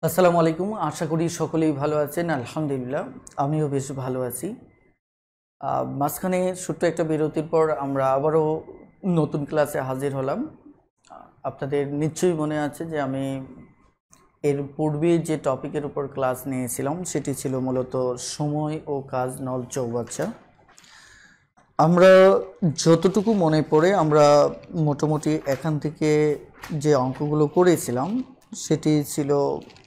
আসসালামু আলাইকুম। আশা করি সকলেই ভালো আছেন। আলহামদুলিল্লাহ আমিও বেশ ভালো আছি। মাঝখানে ছোট্ট একটা বিরতির পর আমরা আবারও নতুন ক্লাসে হাজির হলাম। আপনাদের নিশ্চয়ই মনে আছে যে আমি এর পূর্বে যে টপিকের উপর ক্লাস নিয়েছিলাম সেটি ছিল মূলত সময় ও কাজ নল চৌবাচ্চা। আমরা যতটুকু মনে পড়ে আমরা মোটামুটি এখান থেকে যে অঙ্কগুলো করেছিলাম সেটি ছিল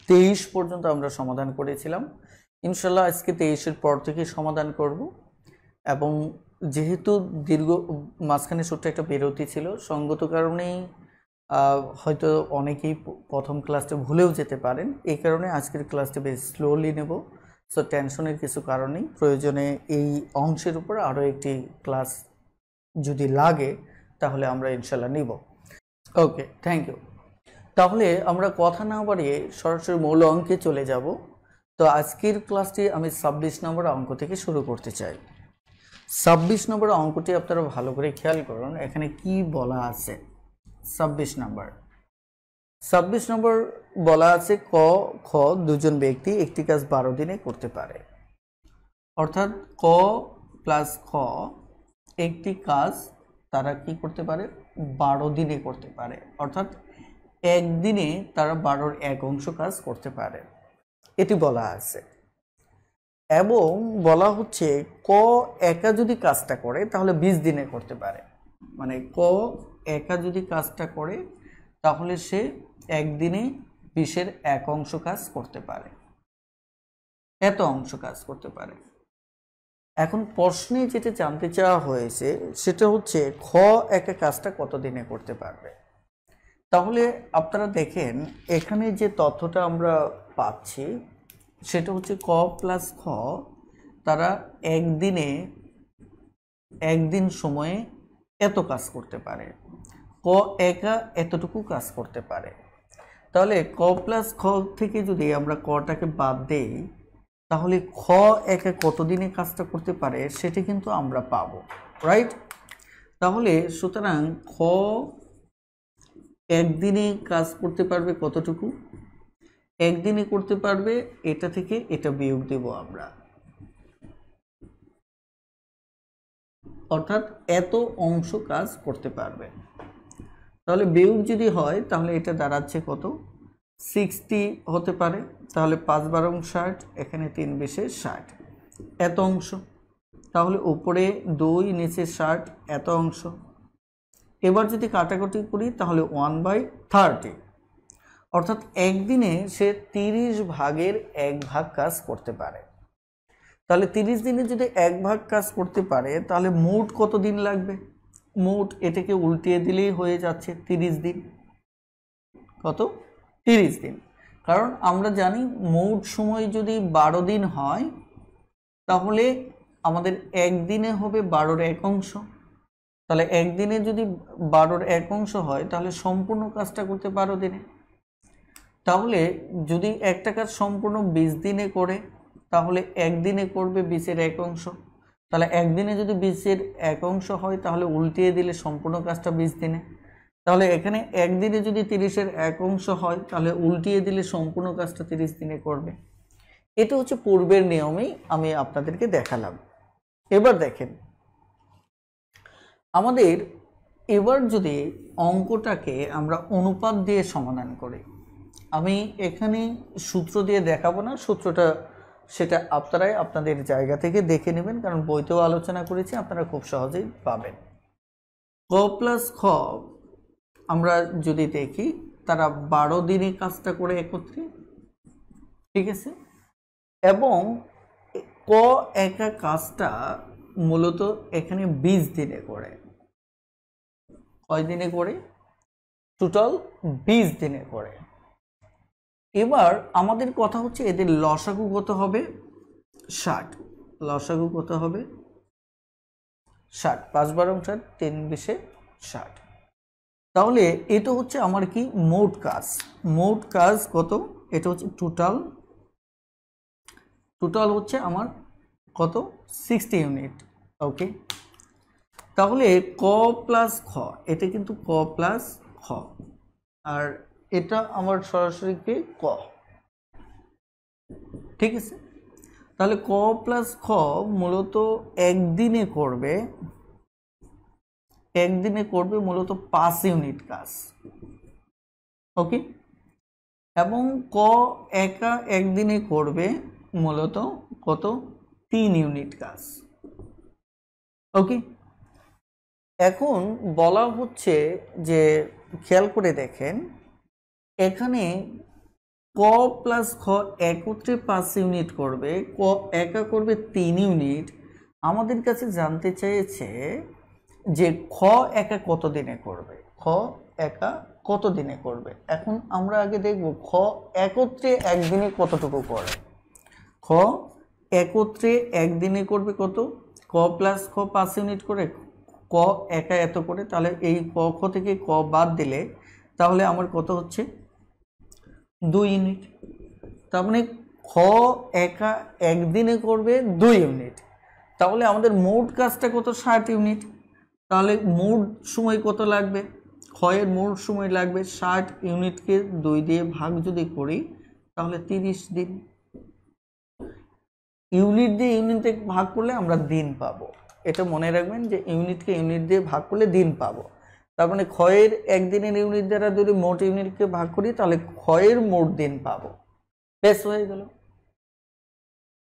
23 পর্যন্ত আমরা সমাধান করেছিলাম। ইনশাল্লাহ আজকে 23-এর পর থেকে সমাধান করব। এবং যেহেতু দীর্ঘ মাঝখানে ছোট্ট একটা বিরতি ছিল, সঙ্গত কারণেই হয়তো অনেকেই প্রথম ক্লাসটা ভুলেও যেতে পারেন। এই কারণে আজকের ক্লাসটা বেশ স্লোলি নেব। সো টেনশনের কিছু কারণ নেই। প্রয়োজনে এই অংশের উপর আরও একটি ক্লাস যদি লাগে তাহলে আমরা ইনশাল্লাহ নিব। ওকে, থ্যাংক ইউ। তাহলে আমরা কথা না বাড়িয়ে সরাসরি মূল অঙ্কে চলে যাব। তো আজকের ক্লাসটি আমি 26 নম্বর অঙ্ক থেকে শুরু করতে চাই। 26 নম্বর অঙ্কটি আপনারা ভালো করে খেয়াল করুন, এখানে কি বলা আছে। 26 নম্বর বলা আছে ক খ দুজন ব্যক্তি একটি কাজ 12 দিনে করতে পারে। অর্থাৎ ক প্লাস খ একটি কাজ তারা কি করতে পারে, 12 দিনে করতে পারে। অর্থাৎ একদিনে তারা 12-র 1 অংশ কাজ করতে পারে, এটি বলা আছে। এবং বলা হচ্ছে ক একা যদি কাজটা করে তাহলে 20 দিনে করতে পারে। মানে ক একা যদি কাজটা করে তাহলে সে একদিনে 20-এর 1 অংশ কাজ করতে পারে, এত অংশ কাজ করতে পারে। এখন প্রশ্নে যেটা জানতে চাওয়া হয়েছে সেটা হচ্ছে খ একা কাজটা কত দিনে করতে পারবে। তাহলে আপনারা দেখেন এখানে যে তথ্যটা আমরা পাচ্ছি সেটা হচ্ছে ক প্লাস খ তারা একদিন সময়ে এত কাজ করতে পারে, ক একা এতটুকু কাজ করতে পারে। তাহলে ক প্লাস খ থেকে যদি আমরা কটাকে বাদ দেই তাহলে খ একা কতদিনে কাজটা করতে পারে সেটি কিন্তু আমরা পাবো, রাইট? তাহলে সুতরাং খ একদিনে কাজ করতে পারবে কতটুকু, একদিনে করতে পারবে, এটা থেকে এটা বিয়োগ দেব আমরা, অর্থাৎ এত অংশ কাজ করতে পারবে। তাহলে বিয়োগ যদি হয় তাহলে এটা দাঁড়াচ্ছে কত, 60 হতে পারে। তাহলে 5-12 60, এখানে 3-20 60, এত অংশ। তাহলে উপরে 2 নিচে 60, এত অংশ। এবার যদি কাটাকুটি করি তাহলে 1/30, অর্থাৎ একদিনে সে 30 ভাগের 1 ভাগ কাজ করতে পারে। তাহলে 30 দিনে যদি 1 ভাগ কাজ করতে পারে তাহলে মোট কত দিন লাগবে, মোট এটাকে উল্টিয়ে দিলেই হয়ে যাচ্ছে 30 দিন। কত, 30 দিন। কারণ আমরা জানি মোট সময় যদি 12 দিন হয় তাহলে আমাদের একদিনে হবে 12-র 1 অংশ। তাহলে একদিনে যদি 12-র 1 অংশ হয় তাহলে সম্পূর্ণ কাজটা করতে 12 দিনে। তাহলে যদি একটা কাজ সম্পূর্ণ 20 দিনে করে তাহলে একদিনে করবে 20-এর 1 অংশ। তাহলে একদিনে যদি 20-এর 1 অংশ হয় তাহলে উল্টিয়ে দিলে সম্পূর্ণ কাজটা 20 দিনে। তাহলে এখানে একদিনে যদি 30-এর 1 অংশ হয় তাহলে উল্টিয়ে দিলে সম্পূর্ণ কাজটা 30 দিনে করবে। এটা হচ্ছে পূর্বের নিয়মেই আমি আপনাদেরকে দেখালাম। এবার দেখেন আমাদের এবার যদি অঙ্কটাকে আমরা অনুপাত দিয়ে সমাধান করি, আমি এখানে সূত্র দিয়ে দেখাবো না, সূত্রটা সেটা আপনারাই আপনাদের জায়গা থেকে দেখে নেবেন, কারণ বইতেও আলোচনা করেছি, আপনারা খুব সহজেই পাবেন। ক প্লাস খ আমরা যদি দেখি তারা 12 দিনে কাজটা করে একত্রে, ঠিক আছে। এবং ক একা কাজটা মূলত এখানে 20 দিনে করে। কয় দিনে করে, টোটাল 20 দিনে করে। এবার আমাদের কথা হচ্ছে এদের লসাগু কত হবে, 60। লসাগু কত হবে, 60। 5-12 60, 3-20 60। তাহলে এটা হচ্ছে আমার কি মোট কাজ, মোট কাজ কত, এটা হচ্ছে টোটাল হচ্ছে আমার কত, 60 ইউনিট। ওকে, তাহলে ক প্লাস খ, এটা কিন্তু ক প্লাস খ, আর এটা আমার সরাসরি কি ক। ঠিক আছে। তাহলে ক প্লাস খ মূলত একদিনে করবে মূলত 5 ইউনিট কাজ। ওকে, এবং ক একা একদিনে করবে মূলত কত 3 ইউনিট কাজ। ওকে, এখন বলা হচ্ছে যে খেয়াল করে দেখেন এখানে ক প্লাস খ একত্রে 5 ইউনিট করবে, ক একা করবে 3 ইউনিট। আমাদের কাছে জানতে চেয়েছে যে খ একা কত দিনে করবে, খ একা কত দিনে করবে। এখন আমরা আগে দেখব খ একত্রে একদিনে কতটুকু করে। খ একত্রে একদিনে করবে কত, ক প্লাস খ 5 ইউনিট করে, ক একা এত করে। তাহলে এই ক খ থেকে ক বাদ দিলে তাহলে আমার কত হচ্ছে 2 ইউনিট। তার মানে খ একা একদিনে করবে 2 ইউনিট। তাহলে আমাদের মোট কাজটা কত 60 ইউনিট। তাহলে মোট সময় কত লাগবে, ক্ষয়ের মোট সময় লাগবে 60 ইউনিটকে 2 দিয়ে ভাগ যদি করি তাহলে 30 দিন। ইউনিট দিয়ে ইউনিটে ভাগ করলে আমরা দিন পাবো, এটা মনে রাখবেন যে ইউনিটকে ইউনিট দিয়ে ভাগ করলে দিন পাবো। তার মানে ক্ষয়ের একদিনের ইউনিট দ্বারা যদি মোট ইউনিটকে ভাগ করি তাহলে ক্ষয়ের মোট দিন পাবো। বেশ হয়ে গেল।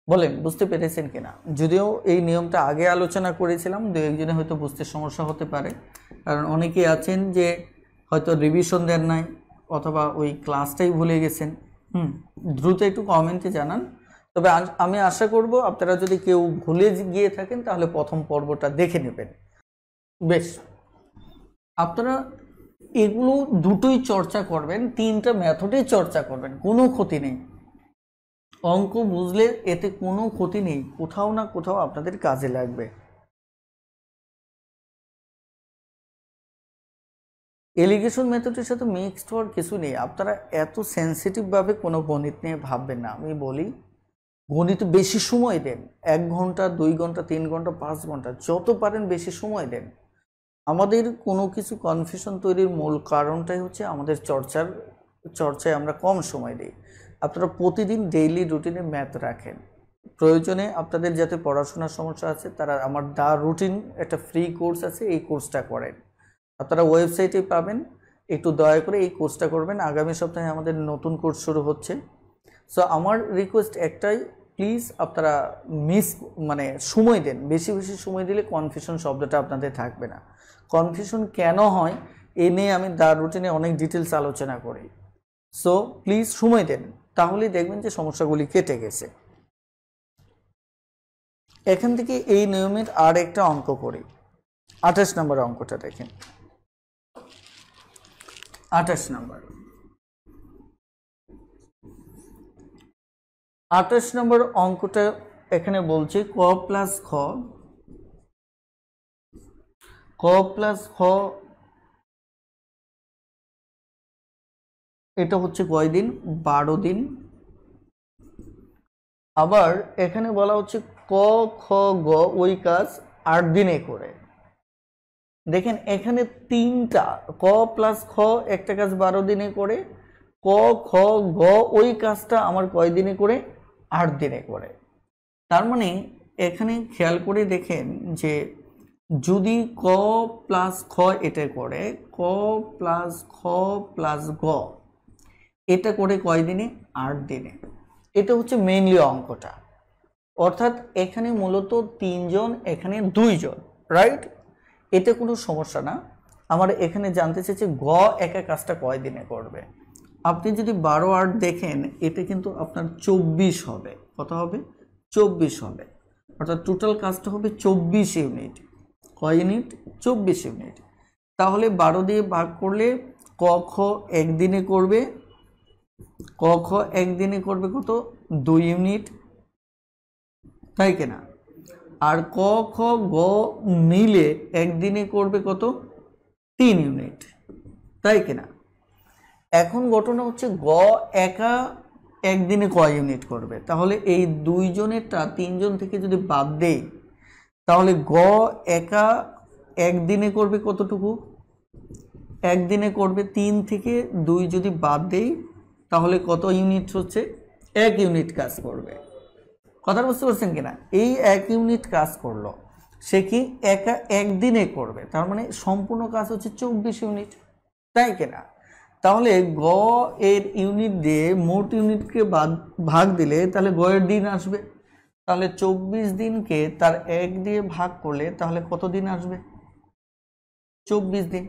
বলেন বুঝতে পেরেছেন কিনা? যদিও এই নিয়মটা আগে আলোচনা করেছিলাম, দু একজনে হয়তো বুঝতে সমস্যা হতে পারে, কারণ অনেকেই আছেন যে হয়তো রিভিশন দেন নাই অথবা ওই ক্লাসটাই ভুলে গেছেন। দ্রুত একটু কমেন্টে জানান। তবে আমি আশা করব আপনারা যদি কেউ ভুলে গিয়ে থাকেন তাহলে প্রথম পর্বটা দেখে নেবেন। বেশ, আপনারা এগুলো দুটোই চর্চা করবেন, 3টা মেথডেই চর্চা করবেন, কোনো ক্ষতি নেই। অঙ্ক বুঝলে এতে কোনো ক্ষতি নেই, কোথাও না কোথাও আপনাদের কাজে লাগবে। এলিগেশন মেথডের সাথে মিক্সড হওয়ার কিছু নেই। আপনারা এত সেন্সিটিভভাবে কোনো গণিত নিয়ে ভাববেন না। আমি বলি গণিত বেশি সময় দেন, 1 ঘন্টা 2 ঘন্টা 3 ঘন্টা 5 ঘন্টা যত পারেন বেশি সময় দেন। আমাদের কোনো কিছু কনফিউশন তৈরির মূল কারণটাই হচ্ছে আমাদের চর্চায় আমরা কম সময় দিই। আপনারা প্রতিদিন ডেইলি রুটিনে ম্যাথ রাখেন। প্রয়োজনে আপনাদের যাতে পড়াশোনার সমস্যা আছে তারা আমার দা রুটিন একটা ফ্রি কোর্স আছে, এই কোর্সটা করেন। আপনারা ওয়েবসাইটে পাবেন, একটু দয়া করে এই কোর্সটা করবেন। আগামী সপ্তাহে আমাদের নতুন কোর্স শুরু হচ্ছে। সো আমার রিকোয়েস্ট একটাই, প্লিজ আপনারা সময় দেন। বেশি বেশি সময় দিলে কনফিউশন শব্দটা আপনাদের থাকবে না। কনফিউশন কেন হয় এ নিয়ে আমি দা রুটিনে অনেক ডিটেলস আলোচনা করি। সো প্লিজ সময় দেন, তাহলেই দেখবেন যে সমস্যাগুলি কেটে গেছে। এখান থেকে এই নিয়মের আর একটা অঙ্ক করি। 28 নম্বর অঙ্কটা দেখেন। 28 নম্বর অঙ্কটা এখানে বলছে ক প্লাস খ এটা হচ্ছে কয় দিন, 12 দিন। আবার এখানে বলা হচ্ছে ক খ গ ওই কাজ 8 দিনে করে। দেখেন এখানে 3টা, ক প্লাস খ একটা কাজ 12 দিনে করে, ক খ গ ওই কাজটা আমার কয় দিনে করে, 8 দিনে করে। তার মানে এখানে খেয়াল করে দেখেন যে যদি ক প্লাস খ এটা করে, ক প্লাস খ প্লাস গ এটা করে কয় দিনে, 8 দিনে। এটা হচ্ছে মেইনলি অঙ্কটা। অর্থাৎ এখানে মূলত 3 জন, এখানে 2 জন, রাইট? এটা কোনো সমস্যা না। আমার এখানে জানতে চাইছে গ একা কাজটা কয় দিনে করবে। আপনি যদি 12 8 দেখেন এটা কিন্তু আপনার 24 হবে। কত হবে? 24 হবে। অর্থাৎ টোটাল কাজটা হবে 24 ইউনিট। কয় ইউনিট? 24 ইউনিট। তাহলে 12 দিয়ে ভাগ করলে ক খ একদিনে করবে, ক খ একদিনে করবে কত, 2 ইউনিট, তাই কিনা? আর ক খ গ মিলে একদিনে করবে কত, 3 ইউনিট, তাই কিনা? এখন ঘটনা হচ্ছে গ একা একদিনে কয় ইউনিট করবে। তাহলে এই 2 জনেরটা 3 জন থেকে যদি বাদ দেই তাহলে গ একা একদিনে করবে কতটুকু, একদিনে করবে 3 থেকে 2 যদি বাদ দেই তাহলে কত ইউনিট হচ্ছে, 1 ইউনিট কাজ করবে। কথা বুঝতে পারছেন কিনা? এই 1 ইউনিট কাজ করলো, সে কি একা একদিনে করবে, তার মানে সম্পূর্ণ কাজ হচ্ছে 24 ইউনিট, তাই কিনা? তাহলে গ এর ইউনিট দিয়ে মোট ইউনিটকে ভাগ দিলে তাহলে গ এর দিন আসবে। তাহলে 24 দিনকে তার 1 দিয়ে ভাগ করলে তাহলে কত দিন আসবে? 24 দিন।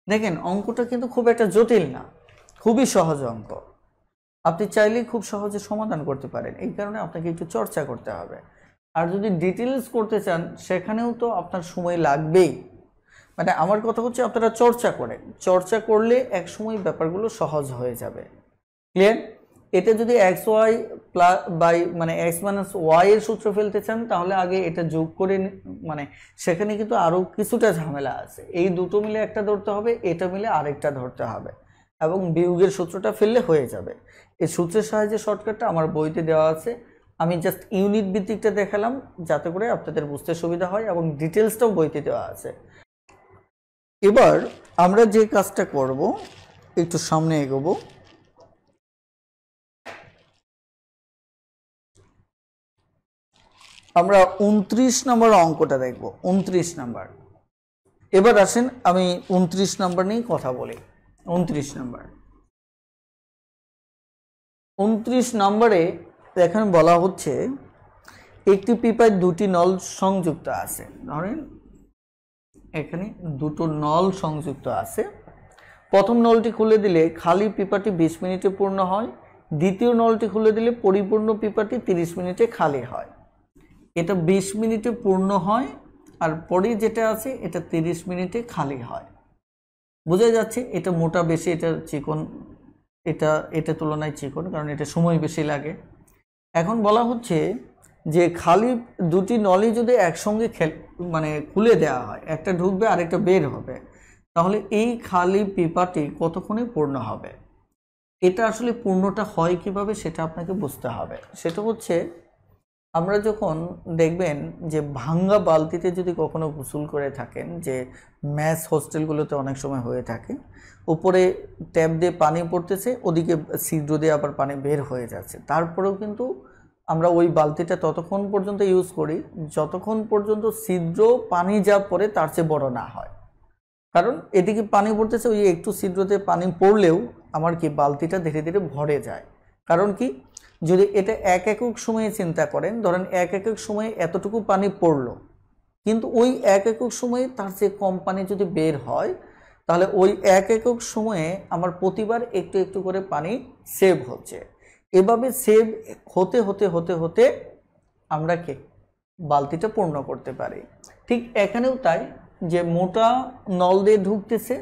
দেখেন অঙ্কটা কিন্তু খুব একটা জটিল না, খুবই সহজ অঙ্ক। আপনি চাইলেই খুব সহজে সমাধান করতে পারেন, এই কারণে আপনাকে একটু চর্চা করতে হবে। আর যদি ডিটেলস করতে চান সেখানেও তো আপনার সময় লাগবেই। মানে আমার কথা হচ্ছে আপনারা চর্চা করেন, চর্চা করলে এক সময় ব্যাপারগুলো সহজ হয়ে যাবে। ক্লিয়ার? এটা যদি এক্স ওয়াই প্লাস বাই মানে এক্স মাইনাস ওয়াই এর সূত্র ফেলতে চান তাহলে আগে এটা যোগ করে, মানে সেখানে কিন্তু আরও কিছুটা ঝামেলা আছে। এই দুটো মিলে একটা ধরতে হবে, এটা মিলে আরেকটা ধরতে হবে, এবং বিয়োগের সূত্রটা ফেললে হয়ে যাবে। এই সূত্রের সাহায্যে শর্টকাটটা আমার বইতে দেওয়া আছে, আমি জাস্ট ইউনিট ভিত্তিকটা দেখালাম যাতে করে আপনাদের বুঝতে সুবিধা হয়, এবং ডিটেলসটাও বইতে দেওয়া আছে। এবার আমরা যে কাজটা করব, একটু সামনে এগোবো। আমরা 29 নম্বর অঙ্কটা দেখব, 29 নাম্বার। এবার আসেন আমি 29 নাম্বার নিয়ে কথা বলি। 29 নাম্বার, 29 নম্বরে এখানে বলা হচ্ছে একটি পিপায় দুটি নল সংযুক্ত আছে। ধরেন এখানে দুটো নল সংযুক্ত আছে। প্রথম নলটি খুলে দিলে খালি পিপাটি 20 মিনিটে পূর্ণ হয়, দ্বিতীয় নলটি খুলে দিলে পরিপূর্ণ পিপাটি 30 মিনিটে খালি হয়। এটা 20 মিনিটে পূর্ণ হয়, আর পরে যেটা আছে এটা 30 মিনিটে খালি হয়। বোঝা যাচ্ছে এটা মোটা বেশি, এটা চিকন, এটা তুলনায় চিকন, কারণ এটা সময় বেশি লাগে। এখন বলা হচ্ছে যে খালি দুটি নলই যদি একসঙ্গে মানে খুলে দেওয়া হয়, একটা ঢুকবে আর একটা বের হবে, তাহলে এই খালি পিপাটি কতক্ষণে পূর্ণ হবে। এটা আসলে পূর্ণটা হয় কিভাবে সেটা আপনাকে বুঝতে হবে। সেটা হচ্ছে আমরা যখন দেখবেন যে ভাঙ্গা বালতিতে যদি কখনো গোসল করে থাকেন, যে মেস হোস্টেলগুলোতে অনেক সময় হয়ে থাকে, উপরে ট্যাপ দিয়ে পানি পড়তেছে, ওদিকে ছিদ্র দিয়ে আবার পানি বের হয়ে যাচ্ছে, তারপরেও কিন্তু আমরা ওই বালতিটা ততক্ষণ পর্যন্ত ইউজ করি যতক্ষণ পর্যন্ত ছিদ্র পানি যা পড়ে তার চেয়ে বড় না হয়। কারণ এদিকে পানি পড়তেছে, ওই একটু ছিদ্রতে পানি পড়লেও আমার কি বালতিটা ধীরে ধীরে ভরে যায়। কারণ কি, যদি এটা এক একক সময়ে চিন্তা করেন, ধরেন এক একক সময়ে এতটুকু পানি পড়লো, কিন্তু ওই এক একক সময়ে তার চেয়ে কম পানি যদি বের হয়, তাহলে ওই এক একক সময়ে আমার প্রতিবার একটু একটু করে পানি সেভ হচ্ছে। এভাবে সেভ হতে হতে হতে হতে আমরা কি বালতিটা পূর্ণ করতে পারি। ঠিক এখানেও তাই, যে মোটা নল দিয়ে ঢুকতেছে,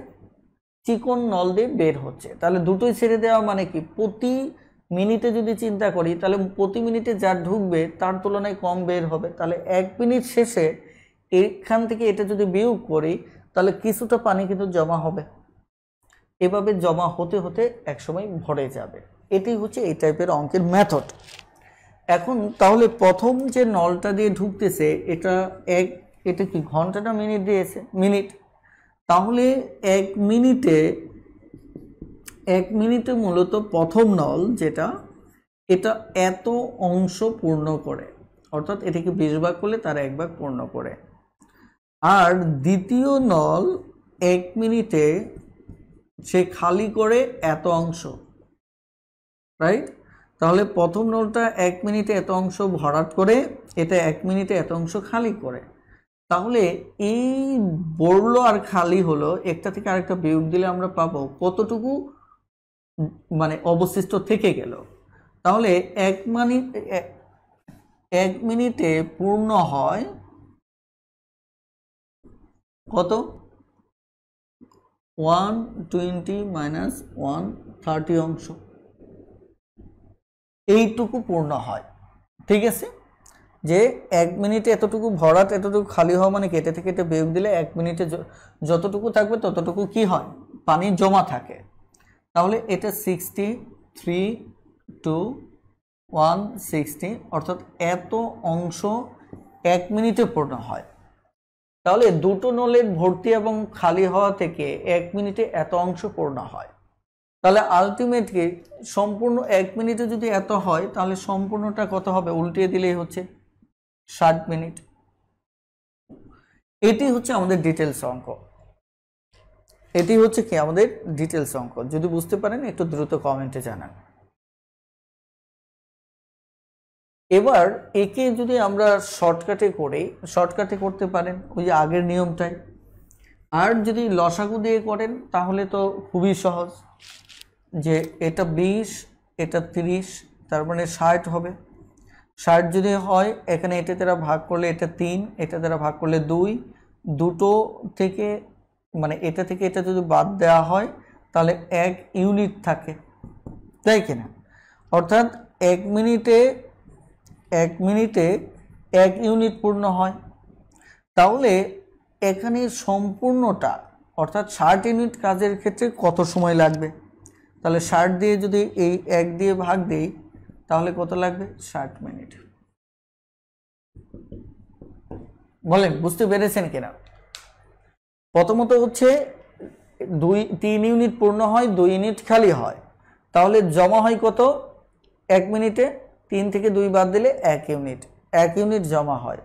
চিকন নল দিয়ে বের হচ্ছে, তাহলে দুটোই ছেড়ে দেওয়া মানে কি, প্রতি মিনিটে যদি চিন্তা করি তাহলে প্রতি মিনিটে যা ঢুকবে তার তুলনায় কম বের হবে। তাহলে 1 মিনিট শেষে এখান থেকে এটা যদি বিয়োগ করি তাহলে কিছুটা পানি কিন্তু জমা হবে। এভাবে জমা হতে হতে একসময় ভরে যাবে। এটি হচ্ছে এই টাইপের অঙ্কের মেথড। এখন তাহলে প্রথম যে নলটা দিয়ে ঢুকতেছে এটা কি ঘন্টাটা মিনিট দিয়েছে, মিনিট। তাহলে 1 মিনিটে মূলত প্রথম নল যেটা, এটা এত অংশ পূর্ণ করে, অর্থাৎ এটাকে 20 ভাগ করলে তার 1 ভাগ পূর্ণ করে। আর দ্বিতীয় নল 1 মিনিটে সে খালি করে এত অংশ, রাইট? তাহলে প্রথম নলটা 1 মিনিটে এত অংশ ভরাট করে, এটা 1 মিনিটে এত অংশ খালি করে। তাহলে এই বড়লো আর খালি হলো, একটা থেকে আরেকটা বিয়োগ দিলে আমরা পাবো কতটুকু মানে অবশিষ্ট থেকে গেল। তাহলে 1 মিনিটে পূর্ণ হয় কত, 120 মাইনাস 130 অংশ, এইটুকু পূর্ণ হয়। ঠিক আছে, যে 1 মিনিটে এতটুকু ভরাট এতটুকু খালি হওয়া মানে কেটে থেকে এটা বিয়োগ দিলে 1 মিনিটে যতটুকু থাকবে ততটুকু কি হয়, পানি জমা থাকে। তাহলে এটা 63 to 160, অর্থাৎ এত অংশ 1 মিনিটে পূর্ণ হয়। তাহলে দুটো নলের ভর্তি এবং খালি হওয়া থেকে 1 মিনিটে এত অংশ পূর্ণ হয়। তাহলে আলটিমেটলি সম্পূর্ণ 1 মিনিটে যদি এত হয় তাহলে সম্পূর্ণটা কত হবে, উল্টিয়ে দিলেই হচ্ছে 60 মিনিট। এটি হচ্ছে আমাদের ডিটেলস অঙ্ক, এটি হচ্ছে কি আমাদের ডিটেলস অঙ্ক। যদি বুঝতে পারেন একটু দ্রুত কমেন্টে জানান। এবার একে যদি আমরা শর্টকাটে করি, শর্টকাটে করতে পারেন ওই যে আগের নিয়মটাই। আর যদি লসাগু দিয়ে করেন তাহলে তো খুবই সহজ, যে এটা 20 এটা 30 তার মানে 60 হবে। 60 যদি হয় এখানে এটা দ্বারা ভাগ করলে এটা 3, এটা দ্বারা ভাগ করলে 2, দুটো থেকে মানে এটা থেকে এটা যদি বাদ দেওয়া হয় তাহলে 1 ইউনিট থাকে, তাই কিনা? অর্থাৎ 1 মিনিটে 1 ইউনিট পূর্ণ হয়। তাহলে এখানে সম্পূর্ণটা অর্থাৎ 60 ইউনিট কাজের ক্ষেত্রে কত সময় লাগবে? তাহলে 60 দিয়ে যদি এই 1 দিয়ে ভাগ দিই তাহলে কত লাগবে? 60 মিনিট। বলেন বুঝতে পেরেছেন কিনা? প্রথমত হচ্ছে 3 ইউনিট পূর্ণ হয়, 2 ইউনিট খালি হয়, তাহলে জমা হয় কত 1 মিনিটে? 3 থেকে 2 বাদ দিলে 1 ইউনিট, 1 ইউনিট জমা হয়।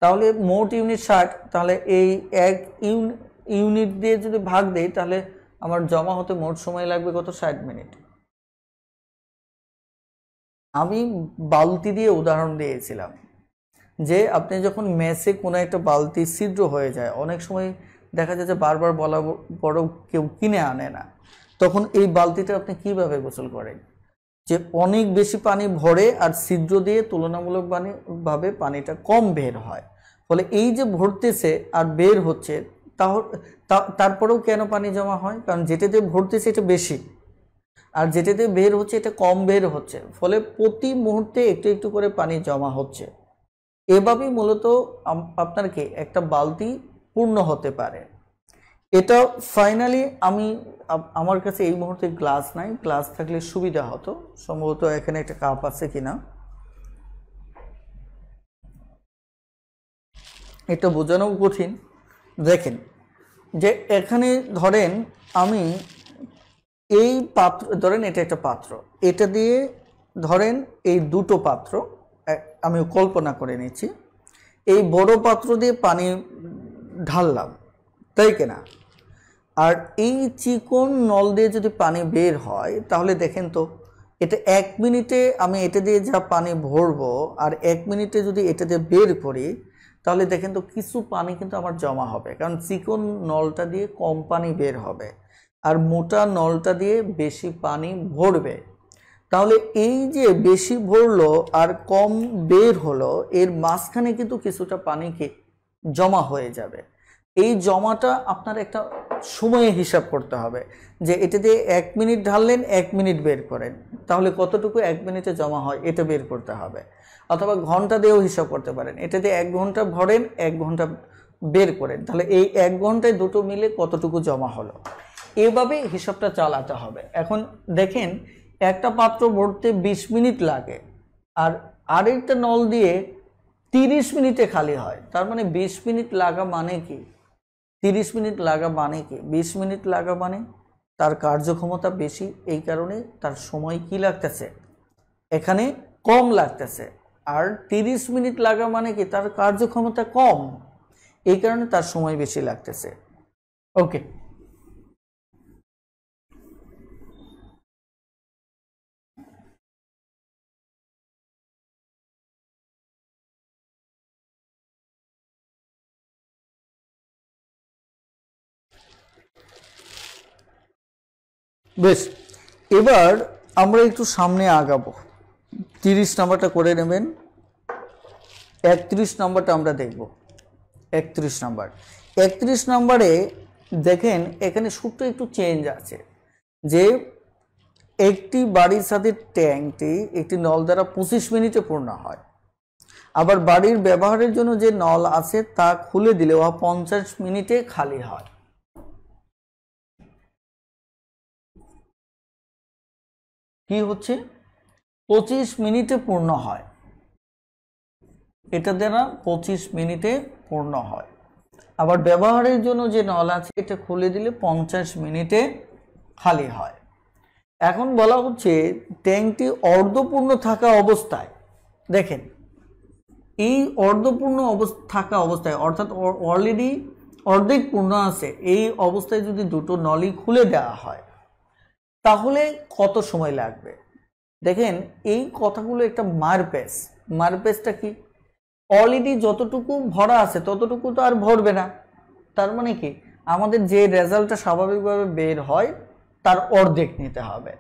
তাহলে মোট ইউনিট 60, তাহলে এই 1 ইউনিট দিয়ে যদি ভাগ দেই তাহলে আমার জমা হতে মোট সময় লাগবে কত? 60 মিনিট। আমি বালতি দিয়ে উদাহরণ দিয়েছিলাম যে আপনি যখন মেসে কোনো একটা বালতি ছিদ্র হয়ে যায়, অনেক সময় দেখা যায় যে বারবার বলা পরেও কেউ কিনে আনে না, তখন এই বালতিটা আপনি কিভাবে গোসল করেন? যে অনেক বেশি পানি ভরে আর ছিদ্র দিয়ে তুলনামূলকভাবে পানিটা কম বের হয়, ফলে এই যে ভরতেছে আর বের হচ্ছে তারপরেও কেন পানি জমা হয়? কারণ যেটাতে ভরতেছে এটা বেশি আর যেটাতে বের হচ্ছে এটা কম বের হচ্ছে, ফলে প্রতি মুহূর্তে একটু একটু করে পানি জমা হচ্ছে। এভাবেই মূলত আপনার কি একটা বালতি পূর্ণ হতে পারে। এটা ফাইনালি আমার কাছে এই মুহূর্তে গ্লাস নাই, গ্লাস থাকলে সুবিধা হতো। সম্ভবত এখানে একটা কাপ আছে কিনা, এটা বোঝানো কঠিন। দেখেন যে এখানে ধরেন আমি এই পাত্র, ধরেন এটা একটা পাত্র, এটা দিয়ে ধরেন এই দুটো পাত্র আমি কল্পনা করে নিচ্ছি, এই বড় পাত্র দিয়ে পানি ঢাললাম, তাই কিনা? আর এই চিকন নল দিয়ে যদি পানি বের হয় তাহলে দেখেন তো এটা 1 মিনিটে আমি এটা দিয়ে যা পানি ভরবো আর 1 মিনিটে যদি এটা দিয়ে বের করি তাহলে দেখেন তো কিছু পানি কিন্তু আমার জমা হবে, কারণ চিকন নলটা দিয়ে কম পানি বের হবে আর মোটা নলটা দিয়ে বেশি পানি ভরবে। তাহলে এই যে বেশি ভরলো আর কম বের হলো, এর মাঝখানে কিন্তু কিছুটা পানি কি জমা হয়ে যাবে। এই জমাটা আপনার একটা সময়ে হিসাব করতে হবে, যে এটা দিয়ে 1 মিনিট ঢাললেন 1 মিনিট বের করেন, তাহলে কতটুকু 1 মিনিটে জমা হয় এটা বের করতে হবে। অথবা ঘন্টা দিয়েও হিসাব করতে পারেন, এটাতে 1 ঘন্টা ভরেন 1 ঘন্টা বের করেন, তাহলে এই 1 ঘন্টায় দুটো মিলে কতটুকু জমা হলো, এভাবে হিসাবটা চালাতে হবে। এখন দেখেন একটা পাত্র ভরতে 20 মিনিট লাগে আর আরেকটা নল দিয়ে 30 মিনিটে খালি হয়, তার মানে 20 মিনিট লাগা মানে কি? 30 মিনিট লাগা মানে কি? 20 মিনিট লাগা মানে তার কার্যক্ষমতা বেশি, এই কারণে তার সময় কি লাগতেছে এখানে কম লাগতেছে। আর 30 মিনিট লাগা মানে কি? তার কার্যক্ষমতা কম, এই কারণে তার সময় বেশি লাগতেছে। ওকে, বেশ, এবার আমরা একটু সামনে আগাবো। 30 নাম্বারটা করে নেবেন, 31 নাম্বারটা আমরা দেখব। 31 নাম্বার, 31 নাম্বারে দেখেন এখানে সূত্র একটু চেঞ্জ আছে, যে একটি বাড়ির সাথে ট্যাঙ্কটি একটি নল দ্বারা 25 মিনিটে পূর্ণ হয়, আবার বাড়ির ব্যবহারের জন্য যে নল আছে তা খুলে দিলে উহা 50 মিনিটে খালি হয়। কি হচ্ছে? 25 মিনিটে পূর্ণ হয়, এটা দ্বারা 25 মিনিটে পূর্ণ হয়। আবার ব্যবহারের জন্য যে নল আছে এটা খুলে দিলে 50 মিনিটে খালি হয়। এখন বলা হচ্ছে ট্যাঙ্কটি অর্ধপূর্ণ থাকা অবস্থায়, দেখেন এই অর্ধপূর্ণ থাকা অবস্থায় অর্থাৎ অলরেডি অর্ধেক পূর্ণ আছে, এই অবস্থায় যদি দুটো নলি খুলে দেওয়া হয় তাহলে কত সময় লাগবে। দেখেন এই কথাগুলো একটা মারপেস। মারপেসটা কি, অলরেডি যতটুকু ভরা আছে ততটুকু তো আর ভরবে না, তার মানে কি আমাদের যে রেজাল্টটা স্বাভাবিকভাবে বের হয় তার অর্ধেক নিতে হবে।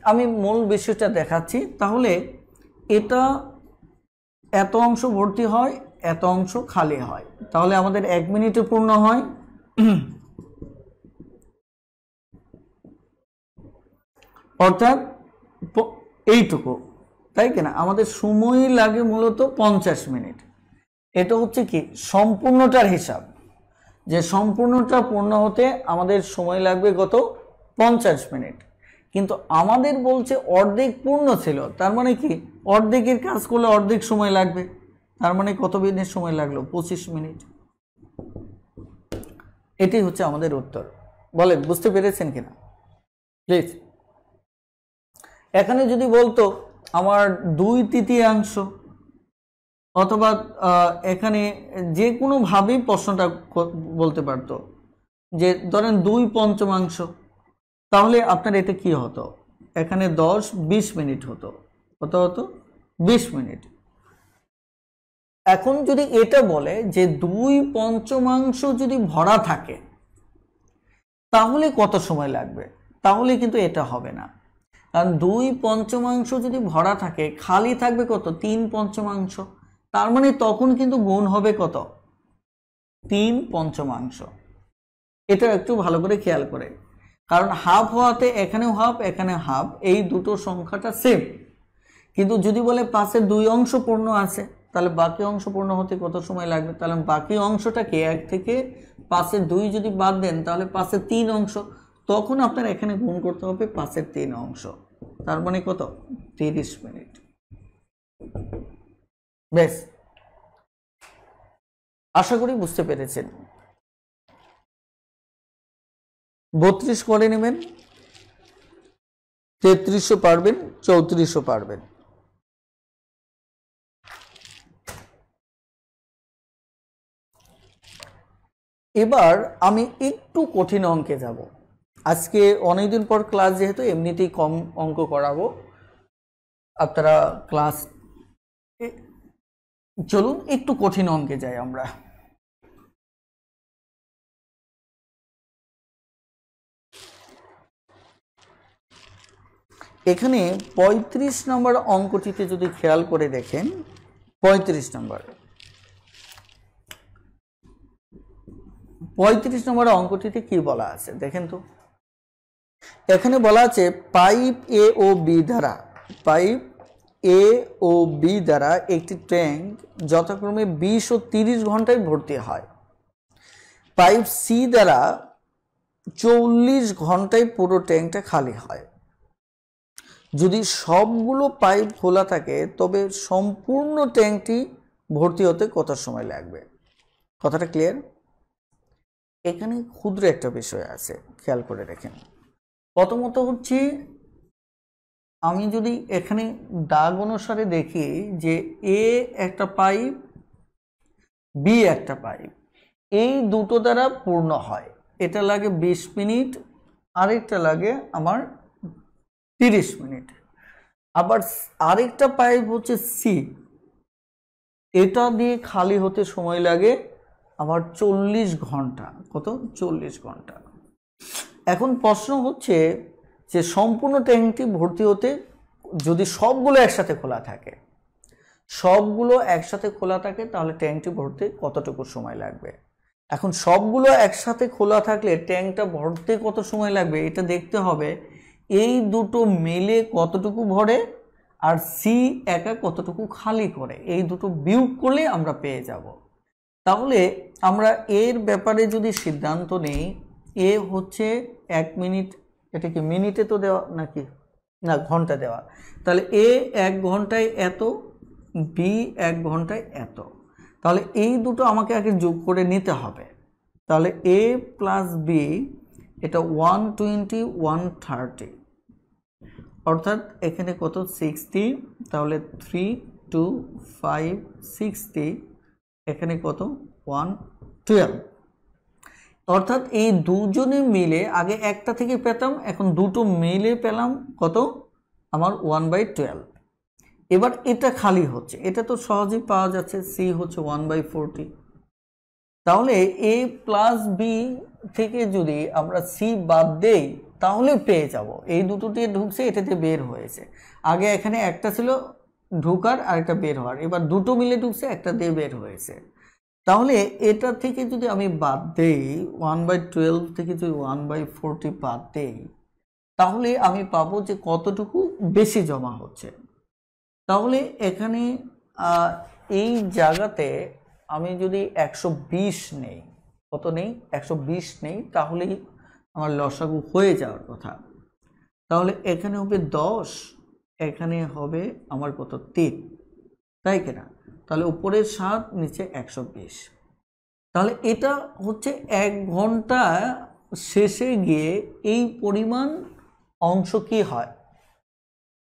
আমি মূল বিষয়টা দেখাচ্ছি। তাহলে এটা এত অংশ ভর্তি হয়, এত অংশ খালি হয়, তাহলে আমাদের 1 মিনিটে পূর্ণ হয়। অর্থাৎ এইটুকু, তাই কিনা, আমাদের সময় লাগে মূলত 50 মিনিট। এটা হচ্ছে কি সম্পূর্ণটার হিসাব, যে সম্পূর্ণটা পূর্ণ হতে আমাদের সময় লাগবে কত, 50 মিনিট। কিন্তু আমাদের বলছে অর্ধেক পূর্ণ ছিল, তার মানে কি অর্ধেকের কাজ করলে অর্ধেক সময় লাগবে, তার মানে কত মিনিট সময় লাগলো, 25 মিনিট। এটাই হচ্ছে আমাদের উত্তর। বলেন বুঝতে পেরেছেন কিনা প্লিজ। এখানে যদি বলতো আমার 2/3 অথবা এখানে যে কোনো ভাবেই প্রশ্নটা বলতে পারতো যে ধরেন 2/5, তাহলে আপনার এটা কি হতো, এখানে 10-20 মিনিট হতো, কত হতো, 20 মিনিট। এখন যদি এটা বলে যে 2/5 যদি ভরা থাকে তাহলে কত সময় লাগবে, তাহলে কিন্তু এটা হবে না, কারণ 2/5 যদি ভরা থাকে খালি থাকবে কত, 3/5, তার মানে তখন কিন্তু গুণ হবে কত, 3/5। এটা একটু ভালো করে খেয়াল করে, কারণ হাফ হওয়াতে এখানেও হাফ এখানে হাফ, এই দুটো সংখ্যাটা সেম। কিন্তু যদি বলে 5-এর 2 অংশ পূর্ণ আছে, তাহলে বাকি অংশ পূর্ণ হতে কত সময় লাগবে, তাহলে বাকি অংশটাকে 1 থেকে 5-এর 2 যদি বাদ দেন তাহলে 5-এর 3 অংশ, তখন আপনার এখানে গুণ করতে হবে 5-এর 3 অংশ, তার মানে কত, 30 মিনিট। বেশ, আশা করি বুঝতে পেরেছেন। 32 করে নেবেন, 3300 পারবেন, 3400 পারবেন। এবার আমি একটু কঠিন অঙ্কে যাব। আজকে অনেকদিন পর ক্লাস, যেহেতু এমনিতেই কম অঙ্ক করাবো, আপনারা ক্লাস, চলুন একটু কঠিন অঙ্কে যাই আমরা। এখানে 35 নম্বর অঙ্কটিতে যদি খেয়াল করে দেখেন, 35 নম্বর অঙ্কটিতে কি বলা আছে দেখেন তো। এখানে বলা আছে পাইপ এ ও বি দ্বারা, পাইপ এ ও বি দ্বারা একটি ট্যাঙ্ক যথাক্রমে 20 ও 30 ঘন্টায় ভর্তি হয়। পাইপ সি দ্বারা 40 ঘন্টায় পুরো ট্যাঙ্কটা খালি হয়। যদি সবগুলো পাইপ খোলা থাকে তবে সম্পূর্ণ ট্যাঙ্কটি ভর্তি হতে কত সময় লাগবে। কথাটা ক্লিয়ার? এখানে ক্ষুদ্র একটা বিষয় আছে, খেয়াল করে দেখেন। প্রথমত হচ্ছে আমি যদি এখানে দাগ অনুসারে দেখি যে এ একটা পাইপ, বি একটা পাইপ, এই দুটো দ্বারা পূর্ণ হয়, এটা লাগে 20 মিনিট, আরেকটা লাগে আমার 30 মিনিট। আবার আরেকটা পাইপ হচ্ছে সি, এটা দিয়ে খালি হতে সময় লাগে আমার 40 ঘন্টা। কত? 40 ঘন্টা। এখন প্রশ্ন হচ্ছে যে সম্পূর্ণ ট্যাঙ্কটি ভর্তি হতে যদি সবগুলো একসাথে খোলা থাকে, সবগুলো একসাথে খোলা থাকে তাহলে ট্যাঙ্কটি ভরতে কতটুকু সময় লাগবে। এখন সবগুলো একসাথে খোলা থাকলে ট্যাঙ্কটা ভরতে কত সময় লাগবে এটা দেখতে হবে এই দুটো মিলে কতটুকু ভরে আর সি একা কতটুকু খালি করে, এই দুটো বিয়োগ করলে আমরা পেয়ে যাব। তাহলে আমরা এর ব্যাপারে যদি সিদ্ধান্ত নেই, এ হচ্ছে 1 মিনিট, এটা কি মিনিটে তো দেওয়া নাকি না ঘন্টা দেওয়া, তাহলে এ 1 ঘন্টায় এত, বি 1 ঘন্টায় এত, তাহলে এই দুটো আমাকে আগে যোগ করে নিতে হবে। তাহলে এ প্লাস বি এটা 120 130, অর্থাৎ এখানে কত 60, তাহলে 3 2 5 60, এখানে কত 112। অর্থাৎ এই দুজনে মিলে আগে একটা থেকে পেতাম, এখন দুটো মিলে পেলাম কত আমার 1/12। এবার এটা খালি হচ্ছে, এটা তো সহজেই পাওয়া যাচ্ছে, সি হচ্ছে 1/40। তাহলে এ প্লাস বি থেকে যদি আমরা সি বাদ দেই তাহলে পেয়ে যাব। এই দুটো দিয়ে ঢুকছে, এটাতে বের হয়েছে। আগে এখানে একটা ছিল ঢুকার আর একটা বের হওয়ার, এবার দুটো মিলে ঢুকছে, একটা দিয়ে বের হয়েছে। তাহলে এটা থেকে যদি আমি বাদ দেই 1/12 থেকে যদি 1/40 বাদ দেই, তাহলে আমি পাবো যে কতটুকু বেশি জমা হচ্ছে। তাহলে এখানে এই জায়গাতে আমি যদি 120 নেই, কত নেই 120 নেই, তাহলেই আমার লসাগু হয়ে যাওয়ার কথা। তাহলে এখানে হবে 10, এখানে হবে আমার কত 3, তাই কিনা? তাহলে উপরের 7, নিচে 120। তাহলে এটা হচ্ছে 1 ঘন্টা শেষে গিয়ে এই পরিমাণ অংশ কি হয়,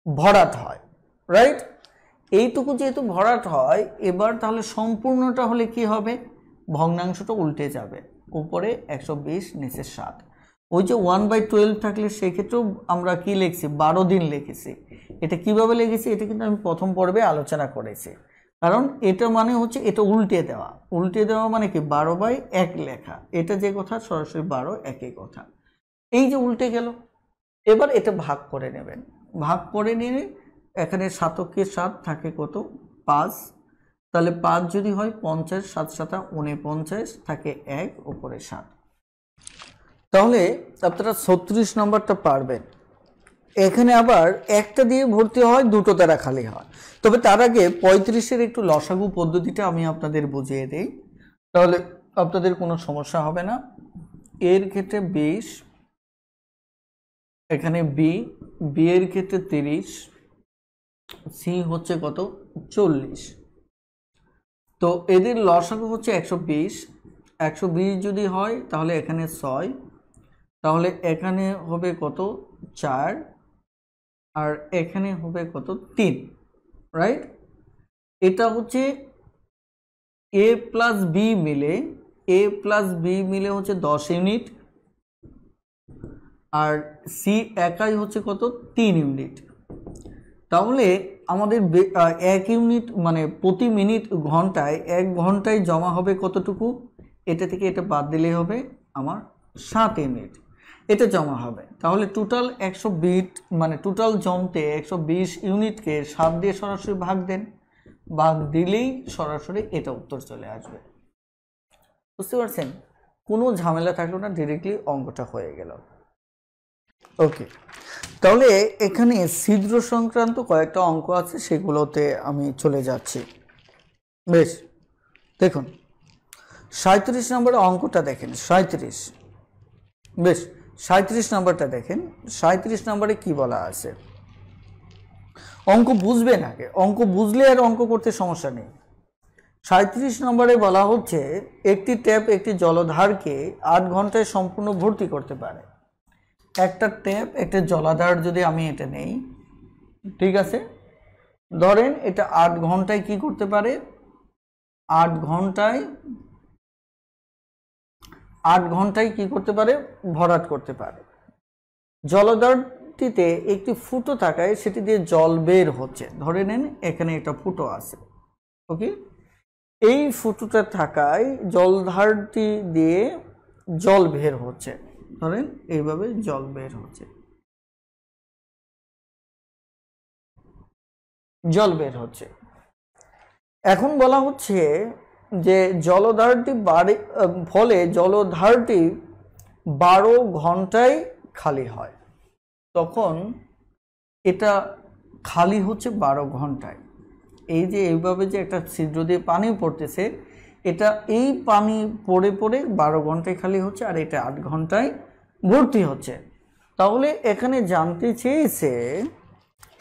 ভরাট হয়, রাইট? এইটুকু যেহেতু ভরাট হয়, এবার তাহলে সম্পূর্ণটা হলে কি হবে, ভগ্নাংশটা উল্টে যাবে, উপরে 120 নিচে 7। ওই যে 1/12 থাকলে সেক্ষেত্রেও আমরা কি লিখছি, 12 দিন লিখেছি। এটা কিভাবে লিখেছি এটা কিন্তু আমি প্রথম পর্বে আলোচনা করেছি। কারণ এটা মানে হচ্ছে এটা উল্টে দেওয়া, উল্টে দেওয়া মানে কি 12/1 লেখা, এটা যে কথা সরাসরি 12 একই কথা। এই যে উল্টে গেল, এবার এটা ভাগ করে নেবেন, ভাগ করে নিয়ে এখানে 7কে 7 থাকে কত 5, তাহলে 5 যদি হয় 50, 7 7 49, থাকে 1, উপরে 7। তাহলে আপনারা 36 নম্বরটা পারবেন। এখানে আবার একটা দিয়ে ভর্তি হয়, দুটো দ্বারা খালি হয়। তবে তার আগে 35-এর একটু লসাগু পদ্ধতিটা আমি আপনাদের বুঝিয়ে দিই, তাহলে আপনাদের কোনো সমস্যা হবে না। এর ক্ষেত্রে 20, এখানে বি এর ক্ষেত্রে 30, সি হচ্ছে কত 40। তো এদের লসাগু হচ্ছে 120। 120 যদি হয় তাহলে এখানে 6, তাহলে এখানে হবে কত 4, আর এখানে হবে কত 3, রাইট? এটা হচ্ছে এ প্লাস বি মিলে, এ প্লাস বি মিলে হচ্ছে 10 ইউনিট, আর সি একাই হচ্ছে কত 3 ইউনিট। তাহলে আমাদের 1 ইউনিট মানে প্রতি মিনিট ঘন্টায় 1 ঘন্টায় জমা হবে কতটুকু, এটা থেকে এটা বাদ দিলেই হবে আমার 7 ইউনিট, এটা জমা হবে। তাহলে টোটাল 120 মানে টোটাল জমতে 120 ইউনিটকে 7 দিয়ে সরাসরি ভাগ দেন, ভাগ দিলেই সরাসরি এটা উত্তর চলে আসবে। বুঝতে পারছেন? কোনো ঝামেলা থাকলো না, ডিরেক্টলি অঙ্কটা হয়ে গেল। ওকে, তাহলে এখানে ছিদ্র সংক্রান্ত কয়েকটা অঙ্ক আছে, সেগুলোতে আমি চলে যাচ্ছি। বেশ, দেখুন 37 নম্বরের অঙ্কটা দেখেন। 37, বেশ 37 নম্বরটা দেখেন। 37 নম্বরে কি বলা আছে, অঙ্ক বুঝবেন আগে, অঙ্ক বুঝলে আর অঙ্ক করতে সমস্যা নেই। 37 নম্বরে বলা হচ্ছে একটি ট্যাপ একটি জলধারকে 8 ঘন্টায় সম্পূর্ণ ভর্তি করতে পারে। একটা ট্যাপ একটা জলাধার যদি আমি এটা নেই, ঠিক আছে, ধরেন এটা 8 ঘন্টায় কি করতে পারে, 8 ঘন্টায় কি করতে পারে, ভরাট করতে পারে। জলাধারটিতে একটি ফুটো থাকায় সেটি দিয়ে জল বের হচ্ছে। ধরে নেন এখানে একটা ফুটো আছে, ওকে, এই ফুটোটা থাকায় জলধারটি দিয়ে জল বের হচ্ছে, ধরেন এইভাবে জল বের হচ্ছে, জল বের হচ্ছে। এখন বলা হচ্ছে যে জলধারটি ফলে জলধারটি 12 ঘন্টায় খালি হয়। তখন এটা খালি হচ্ছে 12 ঘন্টায়। এই যে এইভাবে যে একটা ছিদ্র দিয়ে পানি পড়তেছে, এটা এই পানি পড়ে পড়ে 12 ঘন্টায় খালি হচ্ছে, আর এটা 8 ঘন্টায় ভর্তি হচ্ছে। তাহলে এখানে জানতে চেয়েছে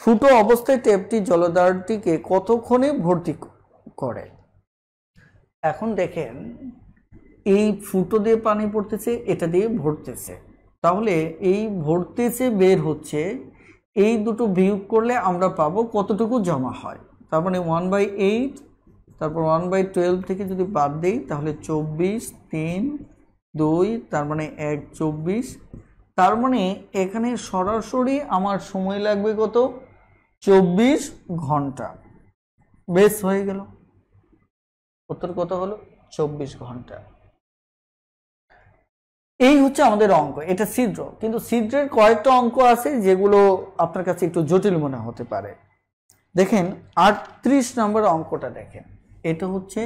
ফুটো অবস্থায় ট্যাপটি জলধারটিকে কতক্ষণে ভর্তি করে। এখন দেখেন এই ফুটো দিয়ে পানি পড়তেছে, এটা দিয়ে ভরতেছে, তাহলে এই ভরতেছে বের হচ্ছে, এই দুটো বিয়োগ করলে আমরা পাবো কতটুকু জমা হয়। তার মানে 1/8, তারপর 1/12 থেকে যদি বাদ দিই তাহলে 24, 3, 2, তার মানে 1, 24। তার মানে এখানে সরাসরি আমার সময় লাগবে কত? 24 ঘন্টা। বেশ হয়ে গেল, উত্তর কত হলো? 24 ঘন্টা। এই হচ্ছে আমাদের অঙ্ক। এটা ছিদ্র, কিন্তু ছিদ্রের কয়েকটা অঙ্ক আছে যেগুলো আপনার কাছে একটু জটিল মনে হতে পারে। দেখেন 38 নম্বর অঙ্কটা দেখেন, এটা হচ্ছে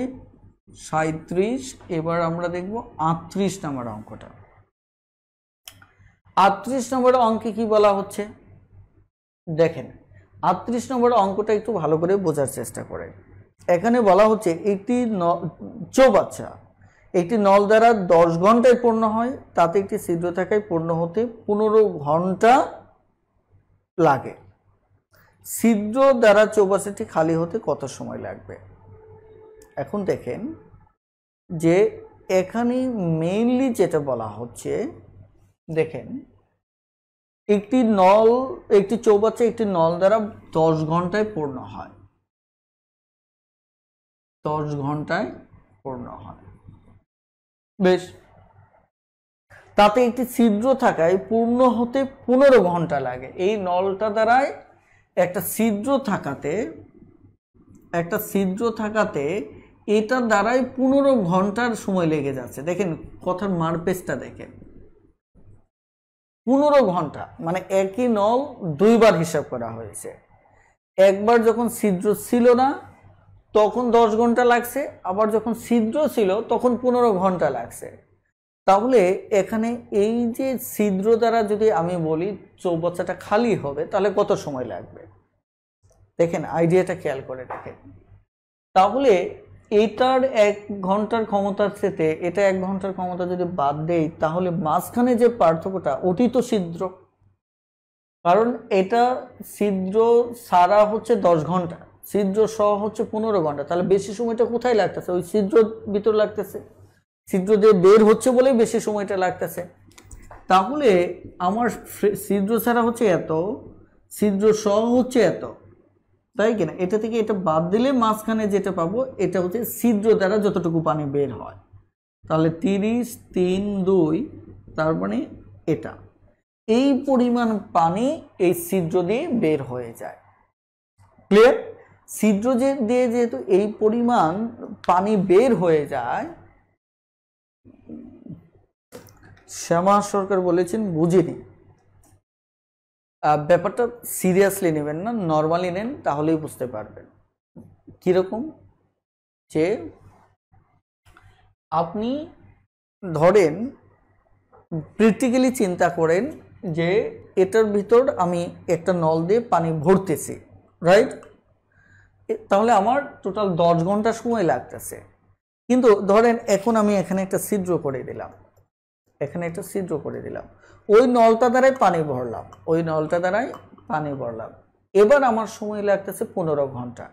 37। এবার আমরা দেখব 38 নম্বর অঙ্কটা। 38 নম্বর অঙ্কে কি বলা হচ্ছে দেখেন, 38 নম্বর অঙ্কটা একটু ভালো করে বোঝার চেষ্টা করে। এখানে বলা হচ্ছে একটি চৌবাচ্চা একটি নল দ্বারা 10 ঘন্টায় পূর্ণ হয়, তাতে একটি ছিদ্র থাকায় পূর্ণ হতে 15 ঘন্টা লাগে। ছিদ্র দ্বারা চৌবাচ্চাটি খালি হতে কত সময় লাগবে? এখন দেখেন যে এখানে মেইনলি যেটা বলা হচ্ছে, দেখেন একটি চৌবাচ্চা একটি নল দ্বারা 10 ঘন্টায় পূর্ণ হয়, 10 ঘন্টায় পূর্ণ হয়। বেশ, তাতে একটি ছিদ্র থাকায় পূর্ণ হতে 15 ঘন্টা লাগে। এই নলটা দ্বারায় একটা ছিদ্র থাকাতে এটার দ্বারাই 15 ঘন্টার সময় লেগে যাচ্ছে। দেখেন কথার মারপেসটা দেখেন, 15 ঘন্টা মানে একই নল দুইবার হিসাব করা হয়েছে। একবার যখন ছিদ্র ছিল না তখন 10 ঘন্টা লাগছে, আবার যখন ছিদ্র ছিল তখন 15 ঘন্টা লাগছে। তাহলে এখানে এই যে ছিদ্র দ্বারা যদি আমি বলি চৌবাচ্চাটা খালি হবে তাহলে কত সময় লাগবে? দেখেন আইডিয়াটা খেয়াল করে দেখেন। তাহলে এটার 1 ঘন্টার ক্ষমতার চেয়ে এটা 1 ঘন্টার ক্ষমতা যদি বাদ দেই তাহলে মাঝখানে যে পার্থক্যটা ওটি তো ছিদ্র, কারণ এটা ছিদ্র সারা হচ্ছে 10 ঘন্টা, ছিদ্র সহ হচ্ছে 15 ঘন্টা। তাহলে বেশি সময়টা কোথায় লাগতেছে? ওই ছিদ্র ভিতর লাগতেছে, ছিদ্র দিয়ে বের হচ্ছে বলেই বেশি সময়টা লাগতেছে। তাহলে আমার ছিদ্র ছাড়া হচ্ছে এত, ছিদ্র সহ হচ্ছে এত, তাই কিনা? এটা থেকে এটা বাদ দিলে মাঝখানে যেটা পাবো এটা হচ্ছে ছিদ্র দ্বারা যতটুকু পানি বের হয়। তাহলে 30, 3, 2, তার মানে এটা এই পরিমাণ পানি এই ছিদ্র দিয়ে বের হয়ে যায়। ক্লিয়ার? ছিদ্র দিয়ে যেহেতু এই পরিমাণ পানি বের হয়ে যায়, শ্যামা সরকার বলেছেন বুঝিনি। ব্যাপারটা সিরিয়াসলি নেবেন না, নর্মালি নেন, তাহলেই বুঝতে পারবেন। কিরকম? যে আপনি ধরেন প্র্যাকটিক্যালি চিন্তা করেন যে এটার ভিতর আমি একটা নল দিয়ে পানি ভরতেছি, রাইট? তাহলে আমার টোটাল 10 ঘন্টা সময় লাগতেছে। কিন্তু ধরেন এখন আমি এখানে একটা ছিদ্র করে দিলাম, ওই নলটা দ্বারাই পানি ভরলাম, এবার আমার সময় লাগতেছে 15 ঘন্টা।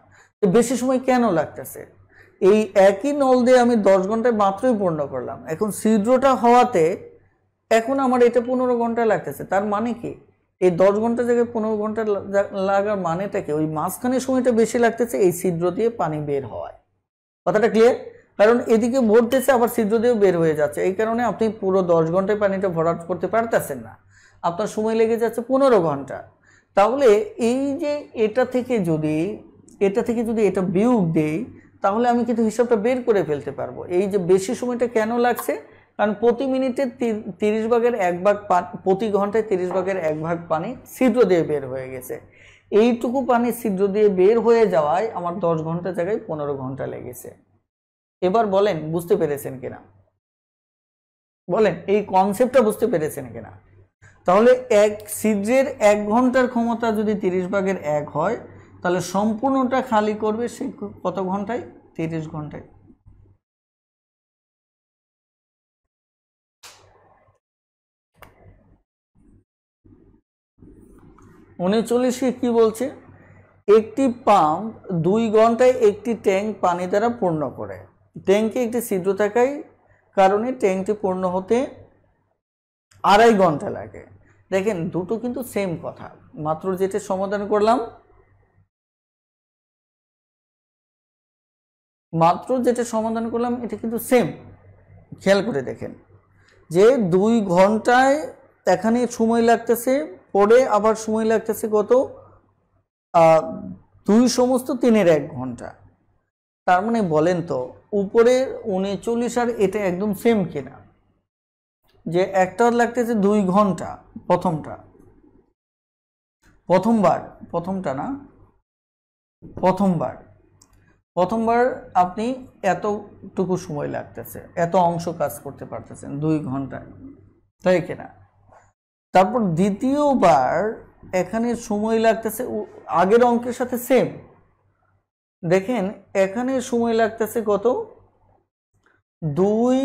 বেশি সময় কেন লাগতেছে? এই একই নল দিয়ে আমি 10 ঘন্টায় মাত্রই পূর্ণ করলাম, এখন ছিদ্রটা হওয়াতে এখন আমার এটা 15 ঘন্টা লাগতেছে। তার মানে কি এই 10 ঘন্টা জায়গায় 15 ঘন্টা লাগার মানেটা কি? ওই মাঝখানে সময়টা বেশি লাগতেছে এই ছিদ্র দিয়ে পানি বের হওয়ায়। কথাটা ক্লিয়ার? কারণ এদিকে ভরতেছে আবার ছিদ্র দিয়েও বের হয়ে যাচ্ছে, এই কারণে আপনি পুরো 10 ঘন্টায় পানিটা ভরাট করতে পারতেছেন না, আপনার সময় লেগে যাচ্ছে 15 ঘন্টা। তাহলে এই যে এটা থেকে যদি এটা বিয়োগ দেই তাহলে আমি কিন্তু হিসাবটা বের করে ফেলতে পারবো। এই যে বেশি সময়টা কেন লাগছে, কারণ প্রতি মিনিটে 30 ভাগের 1 ভাগ, প্রতি ঘন্টায় 30 ভাগের 1 ভাগ পানি ছিদ্র দিয়ে বের হয়ে গেছে। এইটুকু পানি ছিদ্র দিয়ে বের হয়ে যাওয়ায় আমার 10 ঘন্টা জায়গায় 15 ঘন্টা লেগেছে। এবার বলেন বুঝতে পেরেছেন কিনা? বলেন এই কনসেপ্টটা বুঝতে পেরেছেন কিনা? তাহলে এক ছিদ্রের 1 ঘন্টার ক্ষমতা যদি 30 ভাগের 1 হয় তাহলে সম্পূর্ণটা খালি করবে সে কত ঘন্টায়? 30 ঘন্টায়। উনচল্লিশে কি বলছে? একটি পাম্প 2 ঘন্টায় একটি ট্যাঙ্ক পানি দ্বারা পূর্ণ করে। ট্যাঙ্কে একটি ছিদ্র থাকায় কারণে ট্যাঙ্কটি পূর্ণ হতে 2.5 ঘন্টা লাগে। দেখেন দুটো কিন্তু সেম কথা, মাত্র যেটা সমাধান করলাম, এটা কিন্তু সেম। খেয়াল করে দেখেন যে 2 ঘন্টায় এখানে সময় লাগতেছে, পরে আবার সময় লাগতেছে কত, 2 সমস্ত 3-এর 1 ঘন্টা। তার মানে বলেন তো উপরে 39 আর এটা একদম সেম কিনা, যে একটার লাগতেছে 2 ঘন্টা প্রথমবার আপনি এতটুকু সময় লাগতেছে, এত অংশ কাজ করতে পারতেছেন 2 ঘন্টায়, তাই কিনা? তারপর দ্বিতীয়বার এখানে সময় লাগতেছে আগের অঙ্কের সাথে সেম। দেখেন এখানে সময় লাগতেছে কত, 2,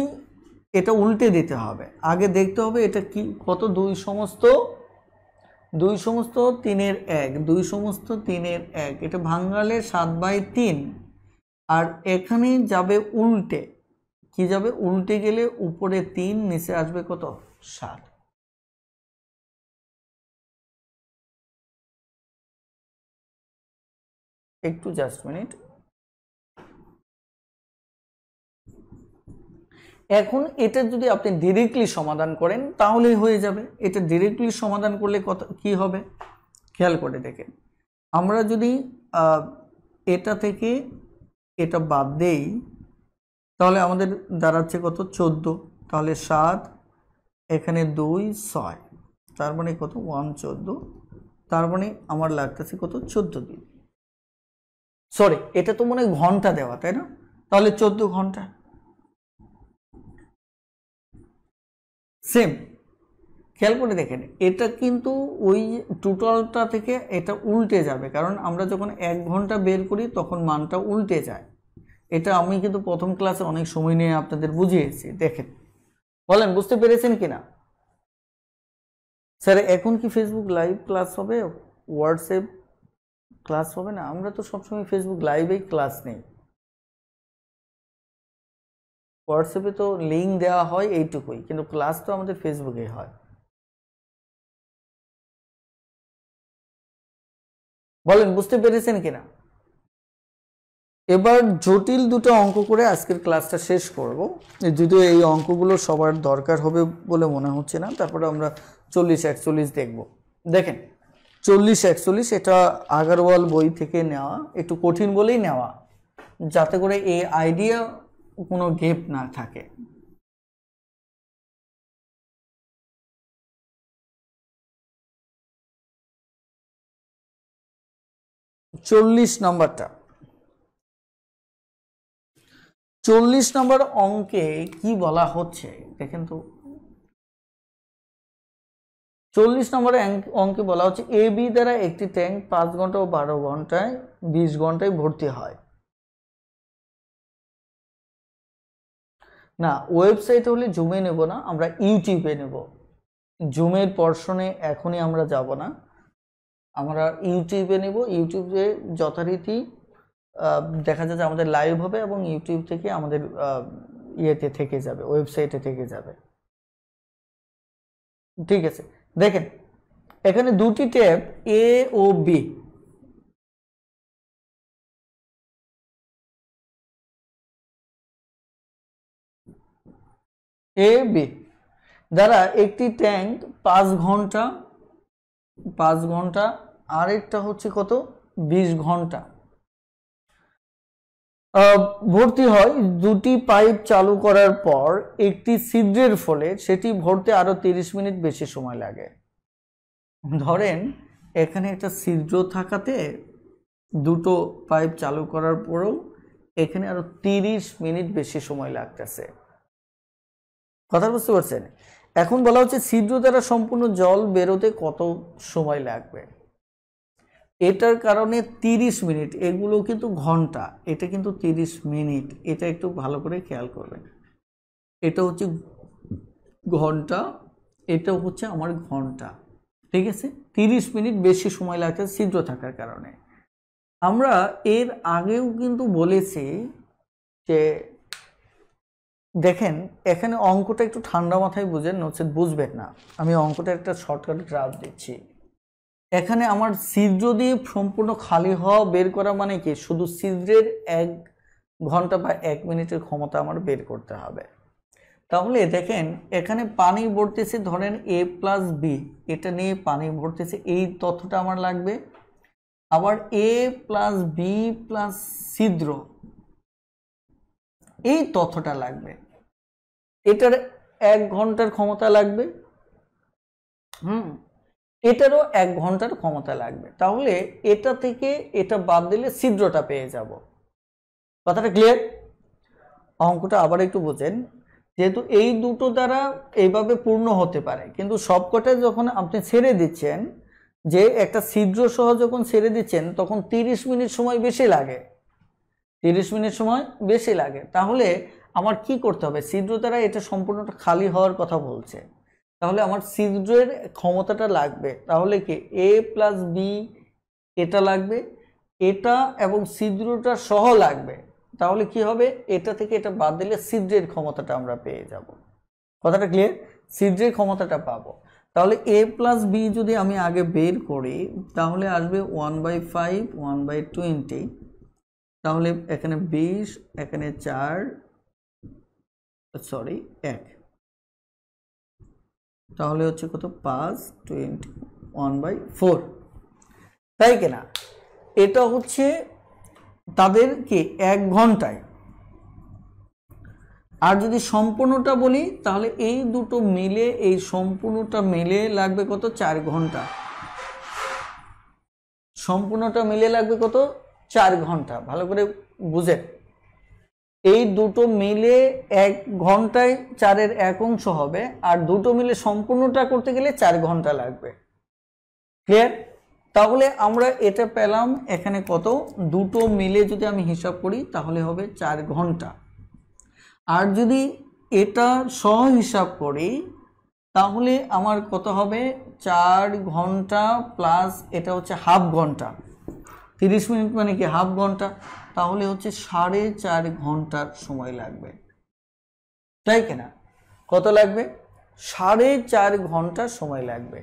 এটা উল্টে দিতে হবে, আগে দেখতে হবে এটা কি কত, 2 সমস্ত 3-এর 1, 2 সমস্ত 3-এর 1, এটা ভাঙালে 7/3। আর এখানে যাবে উল্টে, কি যাবে উল্টে গেলে উপরে 3, নিচে আসবে কত, 7। একটু জাস্ট মিনিট। এখন এটা যদি আপনি ডিরেক্টলি সমাধান করেন তাহলেই হয়ে যাবে। এটা ডিরেক্টলি সমাধান করলে কত কি হবে খেয়াল করে দেখেন। আমরা যদি এটা থেকে এটা বাদ দেই তাহলে আমাদের দাঁড়াচ্ছে কত, 14। তাহলে 7, এখানে 2, 6, তার মানে কত, 114। তার মানে আমার লাগতেছে কত, 14 দিন। সরি, এটা তো মনে হয় ঘন্টা দেওয়া, তাই না? তাহলে 14 ঘন্টা। সেম, খেয়াল করে দেখেন এটা কিন্তু ওই টোটালটা থেকে এটা উল্টে যাবে, কারণ আমরা যখন 1 ঘন্টা বের করি তখন মানটা উল্টে যায়। এটা আমি কিন্তু প্রথম ক্লাসে অনেক সময় নিয়ে আপনাদের বুঝিয়েছি। দেখেন, বলেন বুঝতে পেরেছেন কিনা? স্যার এখন কি ফেসবুক লাইভ ক্লাস হবে, হোয়াটসঅ্যাপ ক্লাস হবে না? আমরা তো সবসময় ফেসবুক লাইভেই ক্লাস নেই, হোয়াটসঅ্যাপে তো লিঙ্ক দেওয়া হয় এইটুকুই, কিন্তু ক্লাস তো আমাদের ফেসবুকে হয়। বলেন বুঝতে পেরেছেন কিনা? এবার জটিল দুটো অঙ্ক করে আজকের ক্লাসটা শেষ করব, যদিও এই অঙ্কগুলো সবার দরকার হবে বলে মনে হচ্ছে না। তারপরে আমরা 40-41 দেখব। দেখেন 40-41 এটা আগারওয়াল বই থেকে নেওয়া, একটু কঠিন বলেই নেওয়া, যাতে করে এই আইডিয়া কোনো গ্যাপ না থাকে। নম্বরটা 40 নম্বর অঙ্কে কি বলা হচ্ছে দেখেন তো। 40 নম্বর অঙ্কে বলা হচ্ছে এ বি দ্বারা একটি ট্যাঙ্ক 5 ঘন্টা ও 12 ঘন্টায় 20 ঘন্টায় ভর্তি হয়। না, ওয়েবসাইটে হলে জুমে নেব না, আমরা ইউটিউবে নেব। জুমের পর্শনে এখনই আমরা যাব না, আমরা ইউটিউবে নেব। ইউটিউবে যথারীতি দেখা যায় যে আমাদের লাইভ হবে এবং ইউটিউব থেকে আমাদের ইয়েতে থেকে যাবে, ওয়েবসাইটে থেকে যাবে। ঠিক আছে, দেখেন এখানে দুটি tab A O B. A B দ্বারা একটি ট্যাঙ্ক 5 ঘন্টা আরেকটা হচ্ছে কত, 20 ঘন্টা ভর্তি হয়। দুটি পাইপ চালু করার পর একটি ছিদ্রের ফলে সেটি ভরতে আরো 30 মিনিট বেশি সময় লাগে। ধরেন এখানে একটা ছিদ্র থাকাতে দুটো পাইপ চালু করার পরেও এখানে আরো 30 মিনিট বেশি সময় লাগতেছে। কথা বুঝতে পারছেন? এখন বলা হচ্ছে ছিদ্র দ্বারা সম্পূর্ণ জল বেরোতে কত সময় লাগবে। এটার কারণে 30 মিনিট, এগুলো কিন্তু ঘন্টা, এটা কিন্তু 30 মিনিট, এটা একটু ভালো করে খেয়াল করবেন। এটা হচ্ছে ঘন্টা, এটা হচ্ছে আমার ঘন্টা, ঠিক আছে? 30 মিনিট বেশি সময় লাগছে ছিদ্র থাকার কারণে। আমরা এর আগেও কিন্তু বলেছি যে দেখেন এখানে অঙ্কটা একটু ঠান্ডা মাথায় বুঝেন, নচেত বুঝবেন না। আমি অঙ্কটা একটা শর্টকাট গ্রাফ দিচ্ছি। এখানে আমার ছিদ্র দিয়ে সম্পূর্ণ খালি হওয়া বের করা মানে কি, শুধু ছিদ্রের 1 ঘন্টা বা 1 মিনিটের ক্ষমতা আমার বের করতে হবে। তাহলে দেখেন এখানে পানি ভরতেছে ধরেন a প্লাস বি, এটা নিয়ে পানি ভরতেছে, এই তথ্যটা আমার লাগবে। আবার a প্লাস বি প্লাস ছিদ্র, এই তথ্যটা লাগবে। এটার 1 ঘন্টার ক্ষমতা লাগবে, এটারও 1 ঘন্টার ক্ষমতা লাগবে। তাহলে এটা থেকে এটা বাদ দিলে ছিদ্রটা পেয়ে যাব। কথাটা ক্লিয়ার? অঙ্কটা আবার একটু বোঝেন। যেহেতু এই দুটো দ্বারা এইভাবে পূর্ণ হতে পারে, কিন্তু সবকটা যখন আপনি ছেড়ে দিচ্ছেন, যে একটা ছিদ্র সহ যখন ছেড়ে দিচ্ছেন তখন 30 মিনিট সময় বেশি লাগে, 30 মিনিট সময় বেশি লাগে। তাহলে আমার কি করতে হবে, ছিদ্র দ্বারা এটা সম্পূর্ণটা খালি হওয়ার কথা বলছে, তাহলে আমার ছিদ্রের ক্ষমতাটা লাগবে। তাহলে কি a প্লাস বি এটা লাগবে, এটা এবং ছিদ্রটা সহ লাগবে। তাহলে কি হবে, এটা থেকে এটা বাদ দিলে ছিদ্রের ক্ষমতাটা আমরা পেয়ে যাব। কথাটা ক্লিয়ার? ছিদ্রের ক্ষমতাটা পাবো। তাহলে a প্লাস বি যদি আমি আগে বের করি তাহলে আসবে 1/5 1/20, তাহলে এখানে 20, এখানে 4 সরি 1, তাহলে হচ্ছে কত 5 20 1/4, তাই কিনা? এটা হচ্ছে তাদের কি 1 ঘন্টায়। আর যদি সম্পূর্ণটা বলি তাহলে এই দুটো মিলে, এই সম্পূর্ণটা মিলে লাগবে কত 4 ঘন্টা, সম্পূর্ণটা মিলে লাগবে কত 4 ঘন্টা। ভালো করে বুঝেন, এই দুটো মিলে 1 ঘন্টায় 4-এর 1 অংশ হবে, আর দুটো মিলে সম্পূর্ণটা করতে গেলে 4 ঘন্টা লাগবে। ক্লিয়ার? তাহলে আমরা এটা পেলাম এখানে কত, দুটো মিলে যদি আমি হিসাব করি তাহলে হবে 4 ঘন্টা। আর যদি এটা সহ হিসাব করি তাহলে আমার কত হবে 4 ঘন্টা প্লাস এটা হচ্ছে হাফ ঘন্টা, 30 মিনিট মানে কি হাফ ঘন্টা, তাহলে হচ্ছে 4.5 ঘন্টার সময় লাগবে, তাই কিনা? কত লাগবে? 4.5 ঘন্টা সময় লাগবে।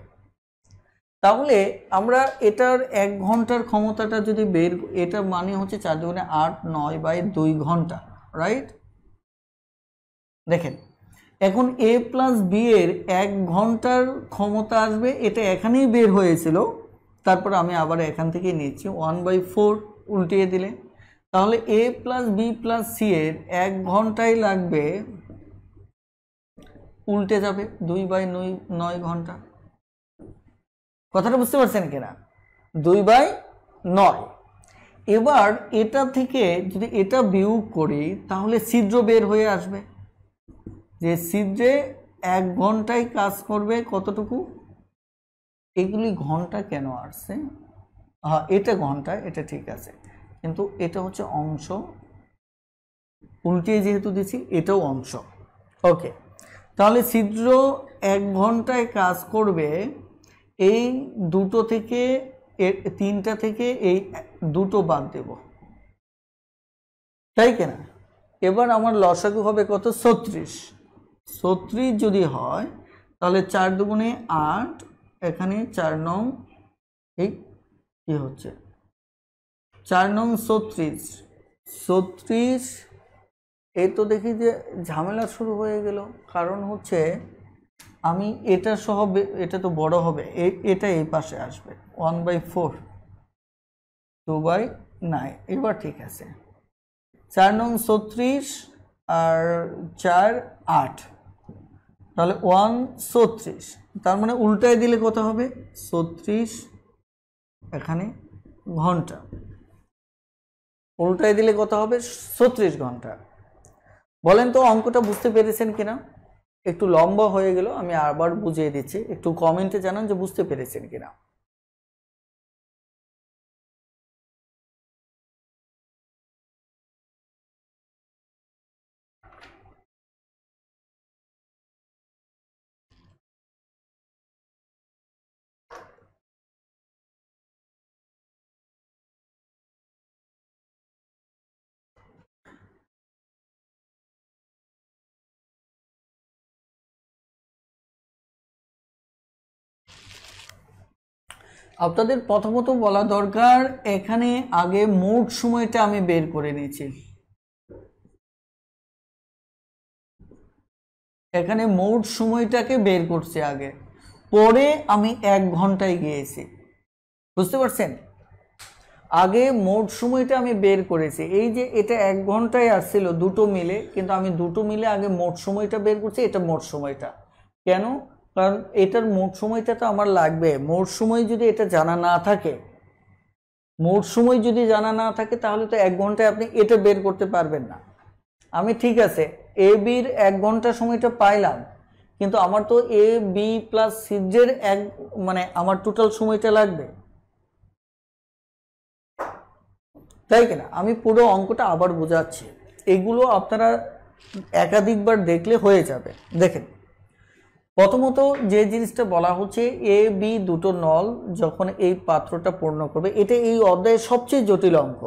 তাহলে আমরা এটার 1 ঘন্টার ক্ষমতাটা যদি বের, এটা মানে হচ্ছে 4 দুগুণে 8 9/2 ঘন্টা, রাইট? দেখেন এখন a প্লাস বি এর 1 ঘন্টার ক্ষমতা আসবে, এটা এখানেই বের হয়েছিল, তারপর আমি আবার এখান থেকে নিচ্ছি 1/4 উল্টিয়ে দিলে, তাহলে a plus B plus C এর 1 ঘন্টায় লাগবে, উল্টে যাবে 2/9 ঘন্টা। কথাটা বুঝতে পারছেন কিনা? 2/9। এবার এটা থেকে যদি এটা বিয়োগ করি তাহলে ছিদ্র বের হয়ে আসবে, যে ছিদ্রে 1 ঘন্টায় কাজ করবে কতটুকু। এগুলি ঘন্টা কেন আসছে, হ্যাঁ এটা ঘন্টা, এটা ঠিক আছে, কিন্তু এটা হচ্ছে অংশ, উল্টিয়ে যেহেতু দিচ্ছি এটাও অংশ। ওকে, তাহলে ছিদ্র 1 ঘন্টায় কাজ করবে, এই দুটো থেকে 3টা থেকে এই দুটো বাদ দেব, তাই কিনা? এবার আমার লসাগু হবে কত 36, 36 যদি হয় তাহলে 4 দুগুণে 8, এখানে 4 নং এই কি হচ্ছে 4 নং 36, 36 এই তো দেখি যে ঝামেলা শুরু হয়ে গেল, কারণ হচ্ছে আমি এটা সহ, এটা তো বড় হবে, এটা এই পাশে আসবে 1/4 2/9, এবার ঠিক আছে। 4 নং 36 আর 4 8, তাহলে 136, তার মানে উল্টায় দিলে কত হবে 36, এখানে ঘন্টা, উল্টায় দিলে কত হবে 36 ঘন্টা। বলেন তো অঙ্কটা বুঝতে পেরেছেন কিনা? একটু লম্বা হয়ে গেল, আমি আবার বুঝিয়ে দিচ্ছি, একটু কমেন্টে জানান যে বুঝতে পেরেছেন কিনা। আপনাদের প্রথমত বলা দরকার এখানে আগে মোট সময়টা আমি বের করে নিয়েছি, এখানে মোট সময়টাকে বের করছি আগে, পরে আমি 1 ঘন্টায় গিয়েছি, বুঝতে পারছেন? আগে মোট সময়টা আমি বের করেছি, এই যে এটা 1 ঘন্টায় আসছিল দুটো মিলে, কিন্তু আমি দুটো মিলে আগে মোট সময়টা বের করছি, এটা মোট সময়টা। কেন? কারণ এটার মোট সময়টা তো আমার লাগবে। মোট সময় যদি এটা জানা না থাকে, মোট সময় যদি জানা না থাকে তাহলে তো 1 ঘন্টায় আপনি এটা বের করতে পারবেন না। আমি ঠিক আছে এ বির 1 ঘন্টা সময়টা পাইলাম, কিন্তু আমার তো এ বি প্লাস সিজের মানে আমার টোটাল সময়টা লাগবে, তাই কিনা? আমি পুরো অঙ্কটা আবার বোঝাচ্ছি, এগুলো আপনারা একাধিকবার দেখলে হয়ে যাবে। দেখেন, প্রথমত যে জিনিসটা বলা হচ্ছে, এ বি দুটো নল যখন এই পাত্রটা পূর্ণ করবে, এটা এই অধ্যায়ের সবচেয়ে জটিল অঙ্ক।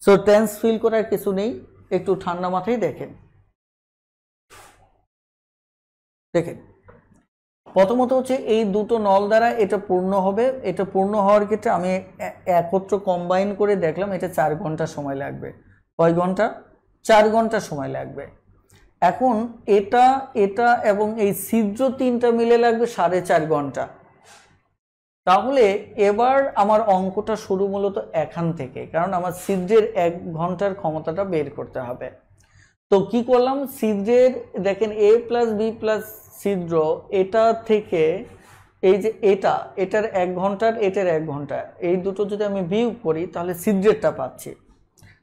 সো টেন্স ফিল করার কিছু নেই, একটু ঠান্ডা মাথায় দেখেন। দেখেন, প্রথমত হচ্ছে এই দুটো নল দ্বারা এটা পূর্ণ হবে। এটা পূর্ণ হওয়ার ক্ষেত্রে আমি একত্র কম্বাইন করে দেখলাম, এটা 4 ঘন্টা সময় লাগবে। কয় ঘন্টা? 4 ঘন্টা সময় লাগবে। এখন এটা এটা এবং এই ছিদ্র তিনটা মিলে লাগবে 4.5 ঘন্টা। তাহলে এবার আমার অঙ্কটা শুরু মূলত এখান থেকে, কারণ আমার ছিদ্রের 1 ঘন্টার ক্ষমতাটা বের করতে হবে। তো কি করলাম, ছিদ্রের দেখেন এ প্লাস বি প্লাস ছিদ্র, এটা থেকে এই যে এটার 1 ঘন্টার, এটার 1 ঘন্টা, এই দুটো যদি আমি বিয়োগ করি তাহলে ছিদ্রেরটা পাচ্ছি।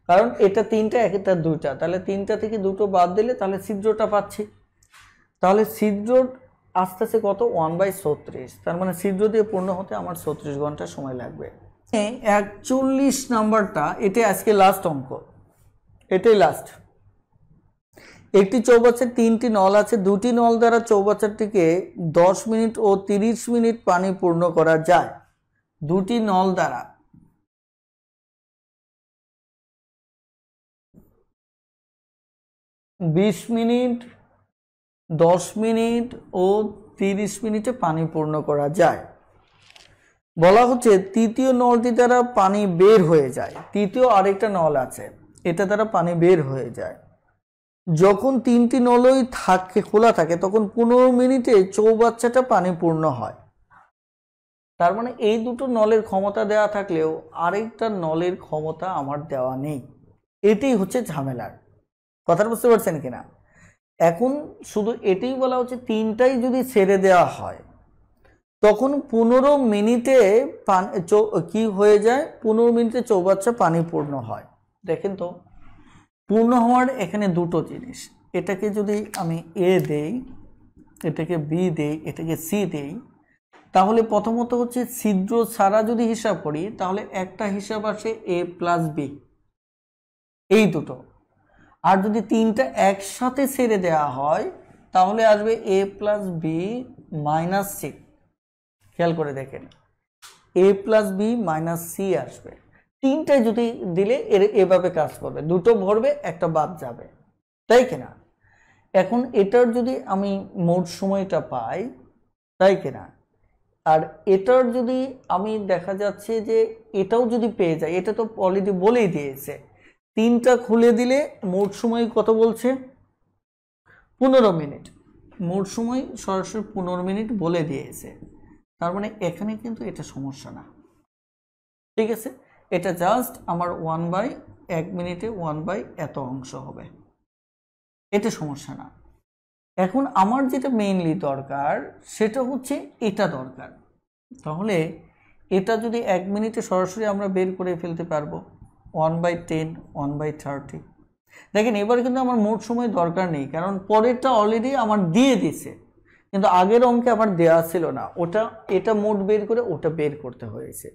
কারণ এটা 3টা, এটা 2টা, তাহলে 3টা থেকে 2টো বাদ দিলে তাহলে ছিদ্রটা পাচ্ছি। তাহলে ছিদ্র আস্তে আস্তে কত? 1/36। তার মানে ছিদ্র দিয়ে পূর্ণ হতে আমার 36 ঘন্টা সময় লাগবে। 41 নাম্বারটা, এটা আজকে লাস্ট অঙ্ক, এটাই লাস্ট। একটি চৌবাচ্চার 3টি নল আছে, 2টি নল দ্বারা চৌবাচ্চাটিকে 10 মিনিট ও 30 মিনিট পানি পূর্ণ করা যায়। 2টি নল দ্বারা 20 মিনিট, 10 মিনিট ও 30 মিনিটে পানি পূর্ণ করা যায়। বলা হচ্ছে তৃতীয় নলটি দ্বারা পানি বের হয়ে যায়। তৃতীয় আরেকটা নল আছে, এটা দ্বারা পানি বের হয়ে যায়। যখন 3টি নলই খোলা থাকে তখন 15 মিনিটে চৌবাচ্চাটা পানি পূর্ণ হয়। তার মানে এই দুটো নলের ক্ষমতা দেওয়া থাকলেও আরেকটা নলের ক্ষমতা আমার দেওয়া নেই। এটাই হচ্ছে ঝামেলার। কথা বুঝতে পারছেন কিনা? এখন শুধু এটাই বলা হচ্ছে, 3টাই যদি ছেড়ে দেওয়া হয় তখন 15 মিনিটে কি হয়ে যায়? 15 মিনিটে চৌবাচ্চা পানি পূর্ণ হয়। দেখেন তো, পূর্ণ হওয়ার এখানে দুটো জিনিস। এটাকে যদি আমি এ দেই, এটাকে বি দেই, এটাকে সি দেই, তাহলে প্রথমত হচ্ছে ছিদ্র ছাড়া যদি হিসাব করি তাহলে একটা হিসাব আসে এ প্লাস বি, এই দুটো। আর যদি 3টা একসাথে ছেড়ে দেওয়া হয় তাহলে আসবে এ প্লাস বি মাইনাস সি। খেয়াল করে দেখেন, এ প্লাস বি মাইনাস সি আসবে। 3টায় যদি দিলে এভাবে কাজ করবে, দুটো ভরবে, একটা বাদ যাবে, তাই কিনা? এখন এটার যদি আমি মোট সময়টা পাই, তাই কিনা? আর এটার যদি আমি দেখা যাচ্ছে যে এটাও যদি পেয়ে যাই, এটা তো অলরেডি বলেই দিয়েছে, 3টা খুলে দিলে মোট সময় কত বলছে? 15 মিনিট। মোট সময় সরাসরি 15 মিনিট বলে দিয়েছে। তার মানে এখানে কিন্তু এটা সমস্যা না, ঠিক আছে? এটা জাস্ট আমার 1/1 মিনিটে 1/ এত অংশ হবে, এটা সমস্যা না। এখন আমার যেটা মেইনলি দরকার সেটা হচ্ছে এটা দরকার। তাহলে এটা যদি 1 মিনিটে সরাসরি আমরা বের করে ফেলতে পারবো, 1/10, 1/30। দেখেন, এবার কিন্তু আমার মোট সময় দরকার নেই, কারণ পরেরটা অলরেডি আমার দিয়ে দিছে, কিন্তু আগের অঙ্কে আমার দেওয়া ছিল না। এটা মোট বের করে ওটা বের করতে হয়েছে।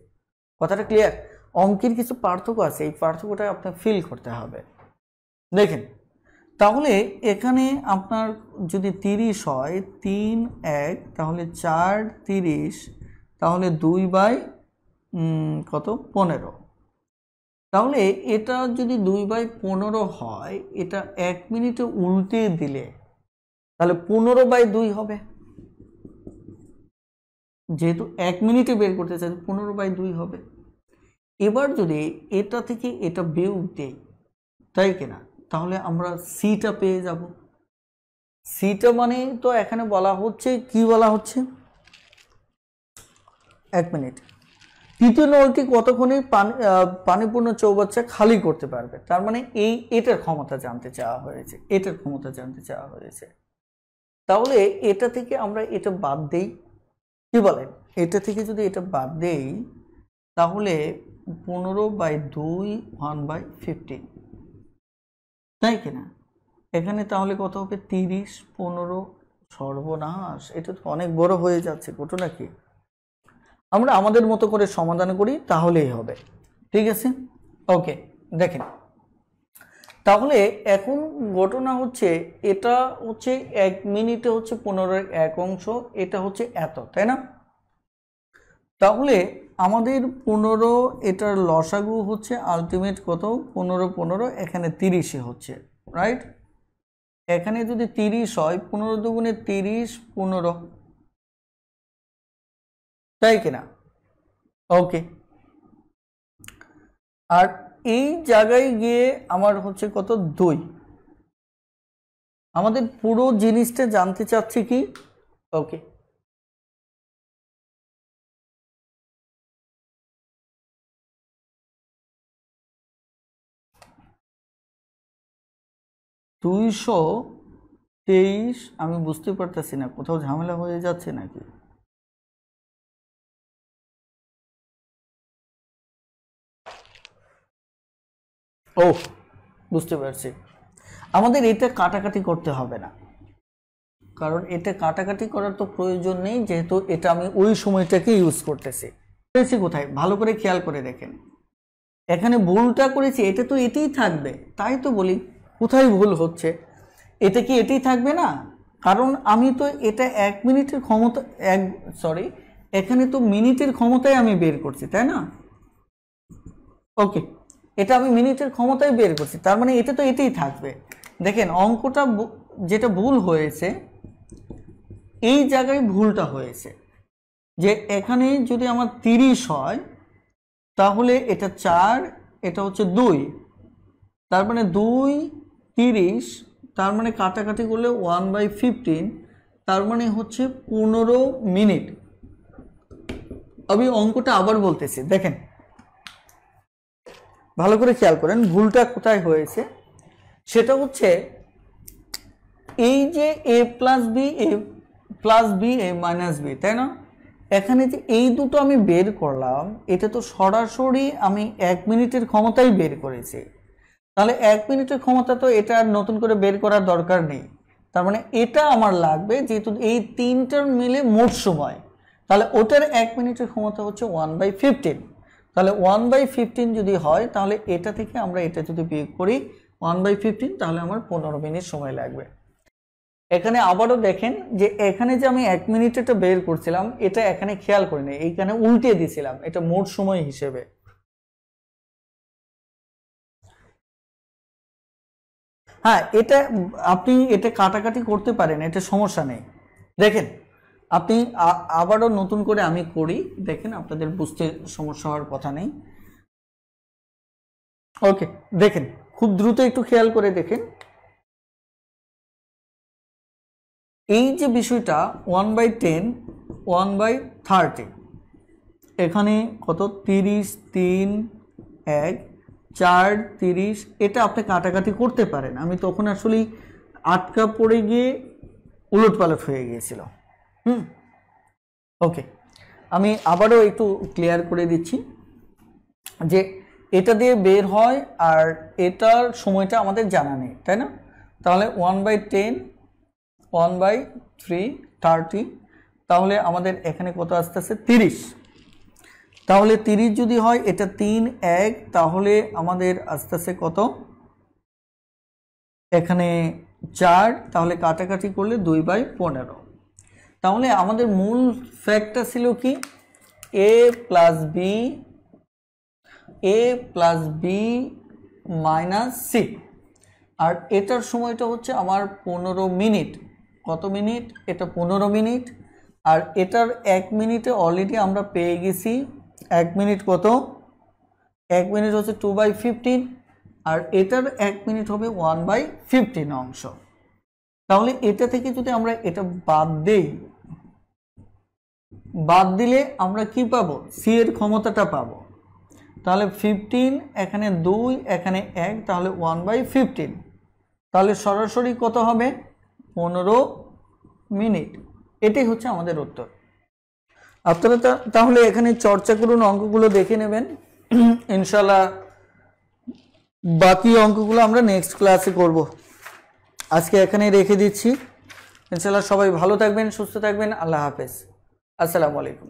কথাটা ক্লিয়ার? অঙ্কের কিছু পার্থক্য আছে, এই পার্থক্যটা আপনার ফিল করতে হবে। দেখেন, তাহলে এখানে আপনার যদি 30 হয়, 3 1, তাহলে 4 30, তাহলে 2/15। তাহলে এটা যদি 2/15 হয়, এটা 1 মিনিটে উল্টে দিলে তাহলে 15/2 হবে। যেহেতু 1 মিনিটে বের করতে চাই 15/2 হবে। এবার যদি এটা থেকে এটা বিয়োগ দেই, তাই কিনা, তাহলে আমরা সিটা পেয়ে যাব। সিটা মানে তো এখানে বলা হচ্ছে কি বলা হচ্ছে 1 মিনিট। তৃতীয় নলটি কতক্ষণে পানিপূর্ণ চৌবাচ্চা খালি করতে পারবে, তার মানে এটার ক্ষমতা জানতে চাওয়া হয়েছে, এটার ক্ষমতা জানতে চাওয়া হয়েছে। তাহলে এটা থেকে আমরা এটা বাদ দেই, কি বলেন, এটা থেকে যদি এটা বাদ দেই তাহলে 15/2 1/15, তাই কিনা। এখানে তাহলে কত হবে 30, 15, সর্বনাশ, এটা তো অনেক বড় হয়ে যাচ্ছে ঘটনা কি। আমরা আমাদের মতো করে সমাধান করি তাহলেই হবে, ঠিক আছে। ওকে, দেখেন তাহলে এখন ঘটনা হচ্ছে এটা হচ্ছে 1 মিনিটে হচ্ছে 15/1, এটা হচ্ছে এত, তাই না। তাহলে আমাদের 15, এটার লসাগু হচ্ছে আলটিমেট কত 15 15, এখানে 30 হচ্ছে, রাইট। এখানে যদি 30 হয় 15 দুগুণে 30 15, তাই কিনা। ওকে, আর এই জায়গায় গিয়ে আমার হচ্ছে কত 2। আমাদের পুরো জিনিসটা জানতে চাচ্ছি কি। ওকে, $223, আমি বুঝতে পারতেছি না কোথাও ঝামেলা হয়ে যাচ্ছে নাকি। ও, বুঝতে পারছি, আমাদের এটা কাটাকাটি করতে হবে না, কারণ এটা কাটাকাটি করার তো প্রয়োজন নেই, যেহেতু এটা আমি ওই সময়টাকে ইউজ করতেছি। কোথায় ভালো করে খেয়াল করে দেখেন, এখানে ভুলটা করেছি, এটা তো এটাই থাকবে, তাই তো বলি কোথায় ভুল হচ্ছে। এটা কি এটাই থাকবে না, কারণ আমি তো এটা 1 মিনিটের ক্ষমতা এখানে তো মিনিটের ক্ষমতায় আমি বের করছি, তাই না। ওকে, এটা আমি মিনিটের ক্ষমতায় বের করছি, তার মানে এটা তো এটাই থাকবে। দেখেন অঙ্কটা যেটা ভুল হয়েছে, এই জায়গায় ভুলটা হয়েছে, যে এখানে যদি আমার 30 হয় তাহলে এটা 4, এটা হচ্ছে 2, তার মানে 2 30, তার মানে কাটাকাটি করলে 1/15, তার মানে হচ্ছে 15 মিনিট। আমি অঙ্কটা আবার বলতেছি, দেখেন ভালো করে খেয়াল করেন ভুলটা কোথায় হয়েছে। সেটা হচ্ছে এই যে a plus B, a plus B, a minus B, তাই না। এখানে যে এই দুটো আমি বের করলাম, এটা তো সরাসরি আমি 1 মিনিটের ক্ষমতাই বের করেছি, তাহলে 1 মিনিটের ক্ষমতা তো এটা আর নতুন করে বের করার দরকার নেই। তার মানে এটা আমার লাগবে, যেহেতু এই তিনটার মিলে মোট সময়, তাহলে ওটার 1 মিনিটের ক্ষমতা হচ্ছে 1/15। তাহলে 1/15 যদি হয়, তাহলে এটা থেকে আমরা এটা যদি বিয়োগ করি 1/15, তাহলে আমার 15 মিনিট সময় লাগবে। এখানে আবারও দেখেন যে এখানে যে আমি 1 মিনিটটা বের করছিলাম, এটা এখানে খেয়াল করিনি, এইখানে উল্টে দিয়েছিলাম এটা মোট সময় হিসেবে। হ্যাঁ, এটা আপনি এটা কাটাকাটি করতে পারেন, এটা সমস্যা নেই। দেখেন আপনি আবারও নতুন করে আমি করি, দেখেন আপনাদের বুঝতে সমস্যা হওয়ার কথা নেই। ওকে, দেখেন খুব দ্রুত একটু খেয়াল করে দেখেন, এই যে বিষয়টা 1/10 1/30, এখানে কত 30 3 1 4 30, এটা আপনি কাটাকাটি করতে পারেন। আমি তখন আসলে আটকা পড়ে গিয়ে উলটপালট হয়ে গিয়েছিল। ওকে, আমি আবারও একটু ক্লিয়ার করে দিচ্ছি যে এটা দিয়ে বের হয় আর এটার সময়টা আমাদের জানা নেই, তাই না। তাহলে 1/10 1/3 30, তাহলে আমাদের এখানে কত আসতেছে 30। তাহলে 30 যদি হয়, এটা 3 1, তাহলে আমাদের আসতেছে কত এখানে 4, তাহলে কাটাকাটি করলে 2/15। তাহলে আমাদের মূল ফ্যাক্টটা ছিল কি a plus B minus C, আর এটার সময়টা হচ্ছে আমার 15 মিনিট। কত মিনিট, এটা 15 মিনিট। আর এটার 1 মিনিটে অলরেডি আমরা পেয়ে গেছি 1 মিনিট কত, 1 মিনিট হচ্ছে 2/15, আর এটার 1 মিনিট হবে 1/15 অংশ। তাহলে এটা থেকে যদি আমরা এটা বাদ দেই, বাদ দিলে আমরা কি পাবো, সি এর ক্ষমতাটা পাবো। তাহলে 15 এখানে 2 এখানে 1, তাহলে 1/15, তাহলে সরাসরি কত হবে 15 মিনিট। এটাই হচ্ছে আমাদের উত্তর। আপনারা তাহলে এখানে চর্চা করুন, অঙ্কগুলো দেখে নেবেন। ইনশাল্লাহ বাকি অঙ্কগুলো আমরা নেক্সট ক্লাসে করব। আজকে এখানে রেখে দিচ্ছি। ইনশাল্লাহ সবাই ভালো থাকবেন, সুস্থ থাকবেন। আল্লাহ হাফেজ। আসসালামু আলাইকুম।